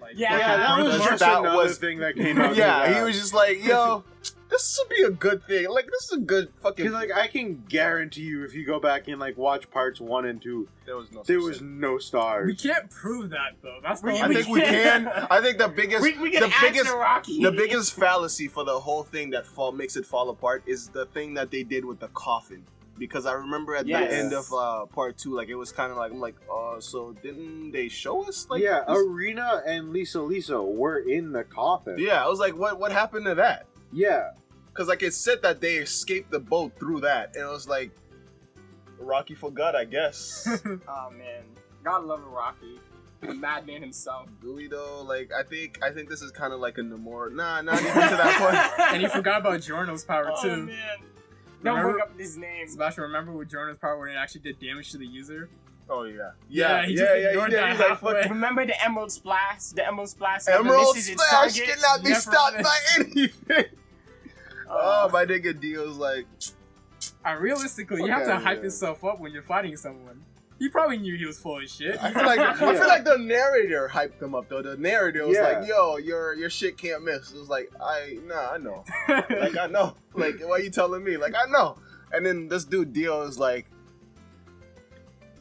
Like, Yeah, Yeah, that was That just that another was- thing that came out. Yeah, he was just like, yo, this would be a good thing. Like, this is a good fucking. Because like I can guarantee you, if you go back and like watch parts 1 and 2, there was no. there such was thing. no We stars. can't prove that though. That's the We- I only think we can. I think the biggest, We can the ask biggest, Rocky. the biggest fallacy for the whole thing that makes it fall apart is the thing that they did with the coffin. Because I remember at Yes. the end of part 2, like it was kind of like, I'm like, so didn't they show us? Like, Yeah, this- Arena and Lisa were in the coffin. yeah. I was like, what happened to that? Yeah. Because like it said that they escaped the boat through that, and it was like, Rocky forgot, I guess. Oh man, gotta love a Rocky, the madman himself. Do we though? Like, I think this is kind of like a Nomura. Nah, not even to that point. And you forgot about Giorno's power Oh too. man, don't Remember- bring up his name. Sebastian, remember with Giorno's power when it actually did damage to the user? Oh yeah, Yeah, he just ignored that He's like, halfway. fuck, Remember the Emerald Splash? The Emerald Splash. never Emerald misses its Splash target? cannot be Never stopped miss. by anything. Oh, my nigga Dio's like, Realistically, you Fuck have to outta hype here. yourself up when you're fighting someone. He probably knew he was full of shit. I feel like the narrator hyped them up though. The narrator was like, "Yo, your shit can't miss." It was like, I know, like I know, like why you telling me? Like I know. And then this dude Dio is like,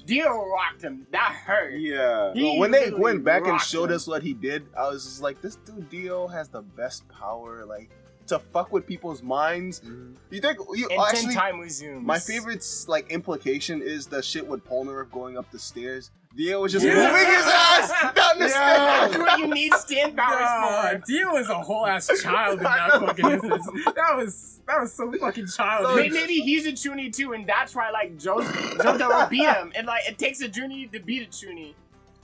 Dio rocked him. That hurt. Yeah. He when they literally went back and rocked showed him. us what he did, I was just like, this dude Dio has the best power, like to fuck with people's minds. You think you And actually? 10 time resumes. My favorite like implication is the shit with Polnareff going up the stairs. Dio was just Yeah. moving his ass down the That's stairs. what you need stand powers for. Dio was a whole ass child in that fucking instance. That was so fucking childish. Maybe he's a Chuny too, and that's why like JoJo beat him. And like it takes a Chuny to beat a Chuny.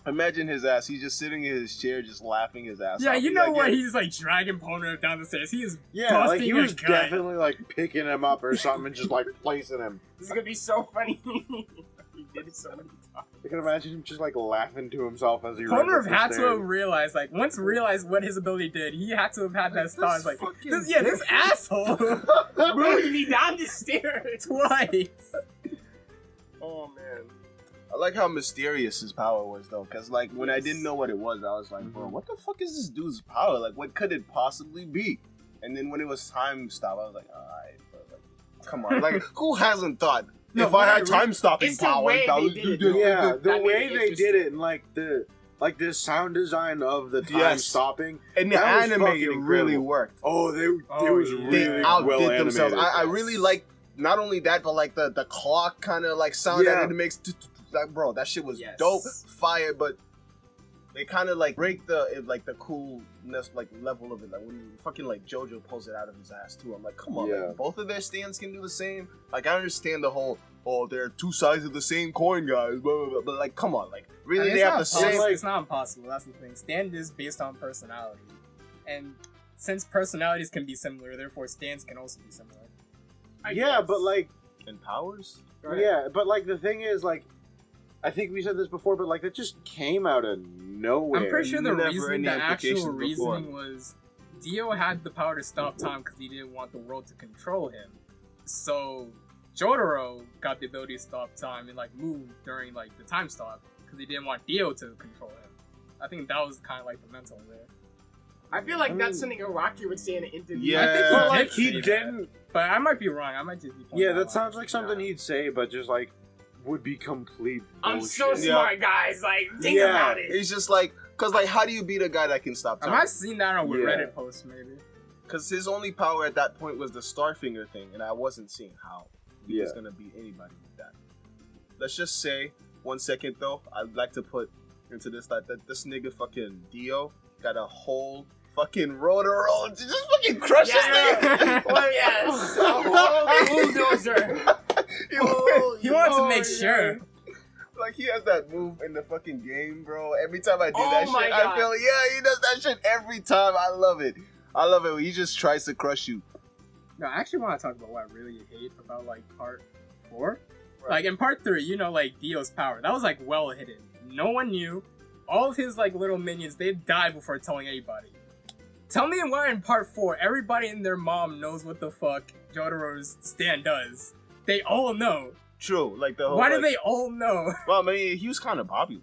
Imagine his ass. He's just sitting in his chair, just laughing his ass Yeah, off. you He's know like, what? yeah. He's like dragging Polnareff down the stairs. He is Yeah, like busting he was his gut. definitely like picking him up or something and just like placing him. This is gonna be so funny. He did it so many times. I can imagine him just like laughing to himself as he runs Polnareff up the had to stairs. have realized, like, once realized what his ability did, he had to have had that thought. It's like, fucking this asshole Moving me down the stairs. twice. Oh man. I like how mysterious his power was, though, because like when I didn't know what it was, I was like, bro, what the fuck is this dude's power? Like, what could it possibly be? And then when it was time stop, I was like, alright, bro, like, come on, like, who hasn't thought No, if I had right, time stopping it's the power, way that they would did do it, this? though. Yeah, the That way made it they did interesting. it and like the sound design of the time Yes. stopping. And the That was anime, fucking it really incredible. worked. Oh, it Oh, was yeah. They really outdid well animated. themselves. I really like not only that, but like the clock kind of like sound Yeah. that it makes. Like, bro, that shit was Yes. dope, fire, but they kind of like break the coolness like level of it. Like when you fucking like JoJo pulls it out of his ass too. I'm like, come on, Yeah. like, both of their stands can do the same. Like I understand the whole they're two sides of the same coin, guys. Blah, blah, blah. But like, come on, like really And they have the same. It's not impossible. That's the thing. Stand is based on personality, and since personalities can be similar, therefore stands can also be similar. Yeah, but like And powers. yeah, but like the thing is like I think we said this before, but like it just came out of nowhere. I'm pretty sure the Never reasoning, any the actual implications before. reasoning was Dio had the power to stop time because he didn't want the world to control him. So Jotaro got the ability to stop time and like move during like the time stop because he didn't want Dio to control him. I think that was kind of like the mental there. I feel like that's something Araki would say in an interview. Yeah. I think But he like did he say that. didn't. But I might be wrong. I might just be. pointing Yeah, out that loud. sounds like something he'd say, but just like would be complete I'm bullshit. so smart, guys. Like, think Yeah. about it. He's just like, cause like, how do you beat a guy that can stop I time? might have seen that on a Yeah. Reddit post maybe. Because his only power at that point was the Starfinger thing, and I wasn't seeing how he was Yeah. gonna beat anybody with that. Let's just say, 1 second though, I'd like to put into this that this nigga fucking Dio got a whole fucking rotor roll, just fucking crush this nigga. Well, yes. A whole bulldozer. He wanted to make sure. Like he has that move in the fucking game, bro. Every time I do Oh that my shit, God. I feel yeah, he does that shit every time. I love it. I love it when he just tries to crush you. No, I actually want to talk about what I really hate about like part 4. Like in part 3, you know, like Dio's power that was like well hidden. No one knew. All of his like little minions, they died before telling anybody. Tell me why in part 4, everybody and their mom knows what the fuck Jotaro's stand does. They all know. True, like the whole. Why do like, they all know? Well, I mean, he was kind of popular.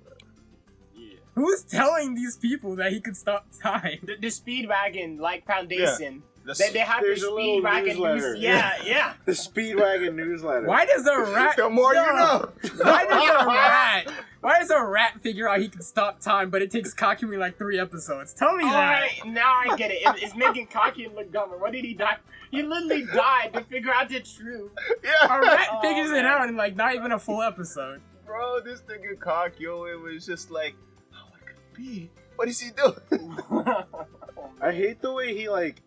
Yeah. Who's telling these people that he could stop time? The Speedwagon, like, foundation. That's- They have There's the a little Speedwagon newsletter. news. Yeah, yeah. The Speedwagon newsletter. Why does a rat? the more you know. Why does a rat? Why does a rat figure out he can stop time, but it takes Kakumi like 3 episodes? Tell me that. Alright, now I get it. It's making Kaki look dumber. What did he die? He literally died to figure out the truth. Yeah. A rat Oh, figures it man. out in like not even a full episode. Bro, this nigga Kakyo, it was just like, oh, what could it be? What is he doing? I hate the way he like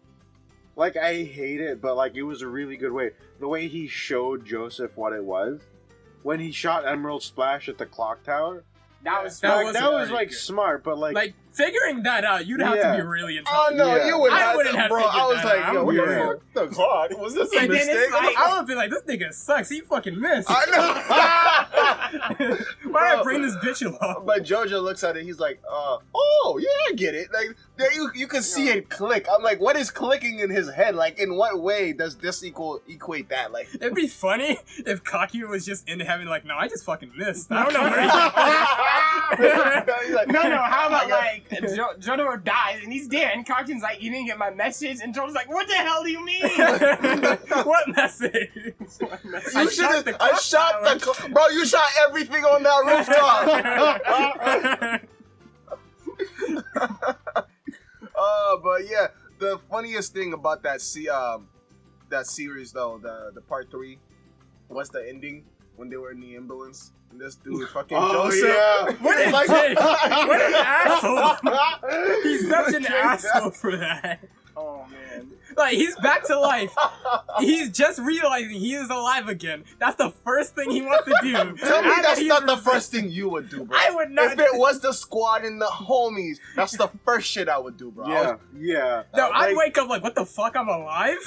I hate it, but like it was a really good way. The way he showed Joseph what it was when he shot Emerald Splash at the clock tower. That was That Like, was that was very like good. smart, but Like figuring that out, you'd have Yeah. to be really Oh intelligent. no, Yeah. you would I have wouldn't to, have bro. figured I was that like, out. yo, what Yeah. the fuck? The clock? Was this a And then it's mistake? like- I would be like, this nigga sucks. He fucking missed. I know. Why did I bring this bitch along? But JoJo looks at it. He's like, oh yeah, I get it. Like there, you can see it click. I'm like, what is clicking in his head? Like, in what way does this equate that? Like, It'd be funny if Kakuya was just in heaven, like, no, I just fucking missed. I don't know where He's like, No, how about like Jodo dies and he's dead and Kakuya's like, you didn't get my message, and Jodo's like, what the hell do you mean? What message? I shot the bro. You shot everything on that rooftop. But yeah, the funniest thing about that series though, the part 3, was the ending when they were in the ambulance and this dude fucking Joseph. Yeah. What an asshole! He's such an asshole for that. Oh man. Like, he's back to life. He's just realizing he is alive again. That's the first thing he wants to do. Tell me that's not the first thing you would do, bro. I would not. If it was the squad and the homies, that's the first shit I would do, bro. Yeah. No, I'd wake up like, what the fuck, I'm alive?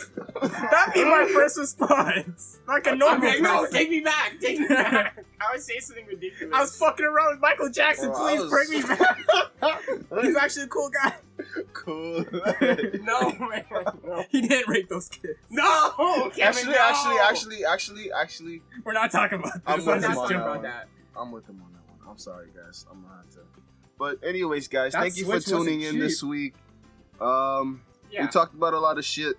That'd be my first response. Like a normal Okay, no, person. take me back. I would say something ridiculous. I was fucking around with Michael Jackson. Bro, Please bring me back. He's actually a cool guy. Cool. No, man. No. He didn't rape those kids. No! Kevin, Actually, We're not talking about this. I'm with Let's him just on jump that on one. that. I'm with him on that one. I'm sorry, guys. I'm gonna have to. But anyways, guys, That thank you for Switch wasn't tuning in cheap. this week. We Yeah. talked about a lot of shit.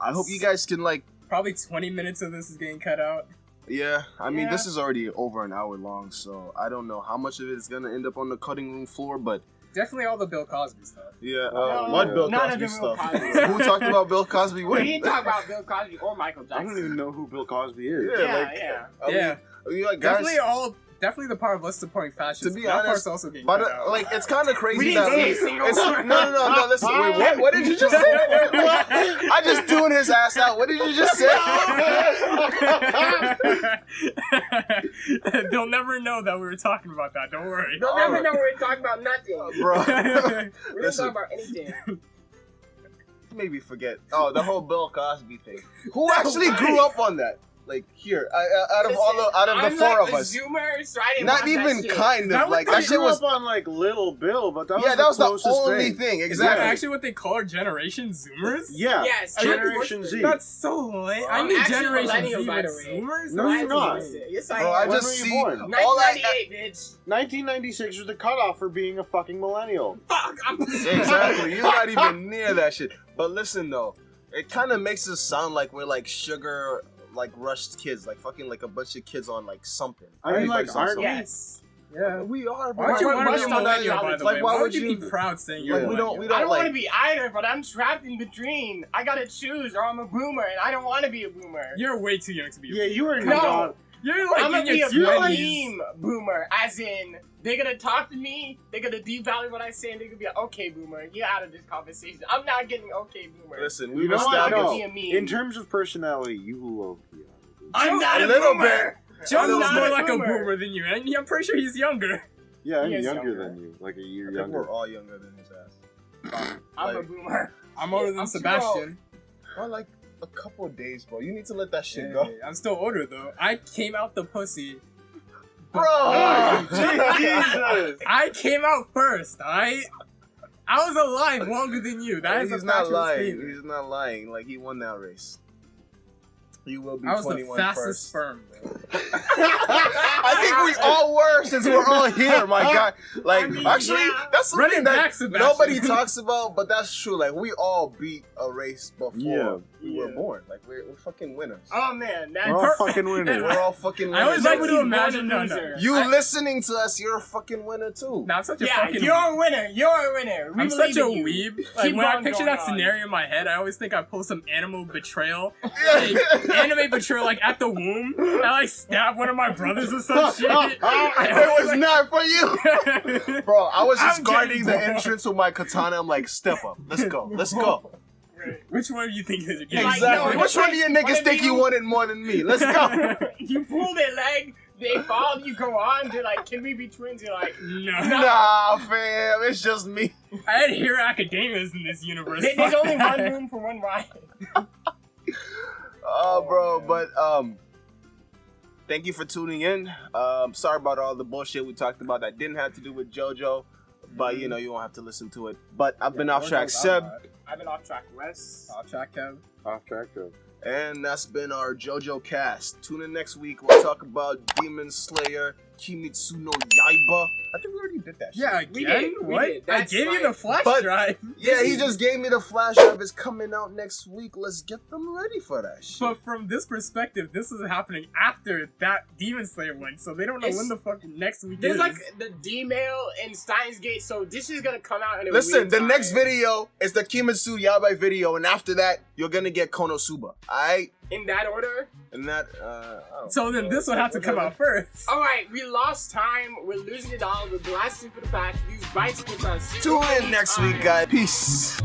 I hope you guys can Probably 20 minutes of this is getting cut out. yeah. I mean, Yeah. this is already over an hour long, so I don't know how much of it is gonna end up on the cutting room floor, but Definitely all the Bill Cosby stuff. yeah. No, What Bill none of Cosby the Bill stuff? Cosby. Who talked about Bill Cosby? We When? didn't talk about Bill Cosby or Michael I Jackson. don't even know who Bill Cosby is. Yeah. I mean, Yeah. you like, guys, Definitely the part of us supporting fashions. To be that honest, part's also getting but cut out. like, it's kind of crazy We didn't that say a single it's, word. no. Listen, wait, what did you just say? I just tuned his ass out. What did you just say? They'll never know that we were talking about that. Don't worry. They'll never know we're talking about nothing. Bro, We didn't listen. talk about anything. Maybe forget. Oh, the whole Bill Cosby thing. Who actually grew up on that? Like here, out of the I'm four like of a us, Zoomer, so I didn't not watch even that shit. kind That of like that I shit grew was. up on like Little Bill, but that was Yeah, that was the closest only thing. thing. Is that Exactly. actually what they call our generation? Zoomers? Yeah. Yes, Generation Z. That's so lame. I I'm knew actually Generation millennial, Z by with the way. Zoomers? No, Why you're is not. this? Yes, I Bro, I am. When just were you see born? all 1998, bitch. 1996 was the cutoff for being a fucking millennial. Fuck, I'm Exactly. You're not even near that shit. But listen though, it kind of makes us sound like we're like sugar, like rushed kids, like fucking like a bunch of kids on like something. I mean, like, Everybody's on aren't something. Yes. Yeah. We are. Why would you Why- want why to be a not- millennial, by the like, way? why Why would would you you be proud saying Like, you're a we don't- millennial? I don't like- want to be either, but I'm trapped in between. I gotta choose, or I'm a boomer, and I don't want to be a boomer. You're way too young to be a Yeah, you were No. not. You're like I'm gonna in be your a 20s. team boomer, as in they're gonna talk to me, they're gonna devalue what I say, and they're gonna be like, okay, boomer, you're out of this conversation. I'm not getting okay, boomer. Listen, You we've know what? I'm established. gonna be a meme. In terms of personality, you love Keanu. I'm not A a little boomer. Joe's I'm not more a like a boomer. boomer than you, and I'm pretty sure he's younger. Yeah, I'm He is younger younger. than you, like a year I think younger. we're all younger than his ass. I'm a Like- boomer. I'm older than I'm too Sebastian. Or like a couple of days, bro. You need to let that shit Hey, go, I'm still older though. I came out the pussy. bro. Jesus! I came out first. I was alive longer than you. That is He's a not factual lying. statement. He's not lying. Like he won that race. You will be I was the 21 fastest first. sperm. Bro. I think we all were since we're all here, my guy. Like, I mean, actually, yeah. that's something Running that back, Sebastian. nobody talks about, but that's true. Like, we all beat a race before Yeah. we were Yeah. born. Like, we're fucking winners. Oh man, that We're all fucking winners. We're all fucking I always winners. like to Nobody's imagine. born a No. loser. You I- listening to us, you're a fucking winner too. Nah, I'm such a yeah, fucking. you're a winner. You're a winner. We I'm believe such a in you. weeb. Like Keep when I on picture going that on. scenario in my head, I always think I pull some animal betrayal. Like, anime betrayal, like at the womb. I like stab one of my brothers or some shit. It was not for you, bro. I was just I'm guarding the getting bored. entrance with my katana. I'm like, step up, let's go, let's go. Which one do you think is You're like, Exactly. no, Which one of you niggas one of think you you- wanted more than me? Let's go. You pull their leg, they fall, you go on. They're like, "Can we be twins?" You're like, No. Nah, fam, it's just me. I had Hero Academias in this universe. "There's Fuck only that. one room for one ride." Bro, man. but thank you for tuning in. Sorry about all the bullshit we talked about that didn't have to do with JoJo, but you know you won't have to listen to it. But I've been Off Track Seb, I've been Off Track Wes. Off Track Kev. Off track though. and that's been our JoJo cast. Tune in next week. We'll talk about Demon Slayer Kimetsu no Yaiba. I think we already did that shit. Yeah, We again? did, we What? did. I That's gave you like- the flash But- drive. Yeah, he just gave me the flash drive. It's coming out next week. Let's get them ready for that shit. But from this perspective, this is happening after that Demon Slayer one, so they don't know It's- when the fuck next week There's is. like the D-mail in Steins Gate, so this is gonna come out in a Listen, weird the time. next video is the Kimetsu Yaiba video, and after that, you're gonna get Konosuba. Alright? In that order? And that, So then this would have to come out first. Alright, we lost time. We're losing it all. We're blasting for the past. Use bites with us. Tune in next week, guys. Peace.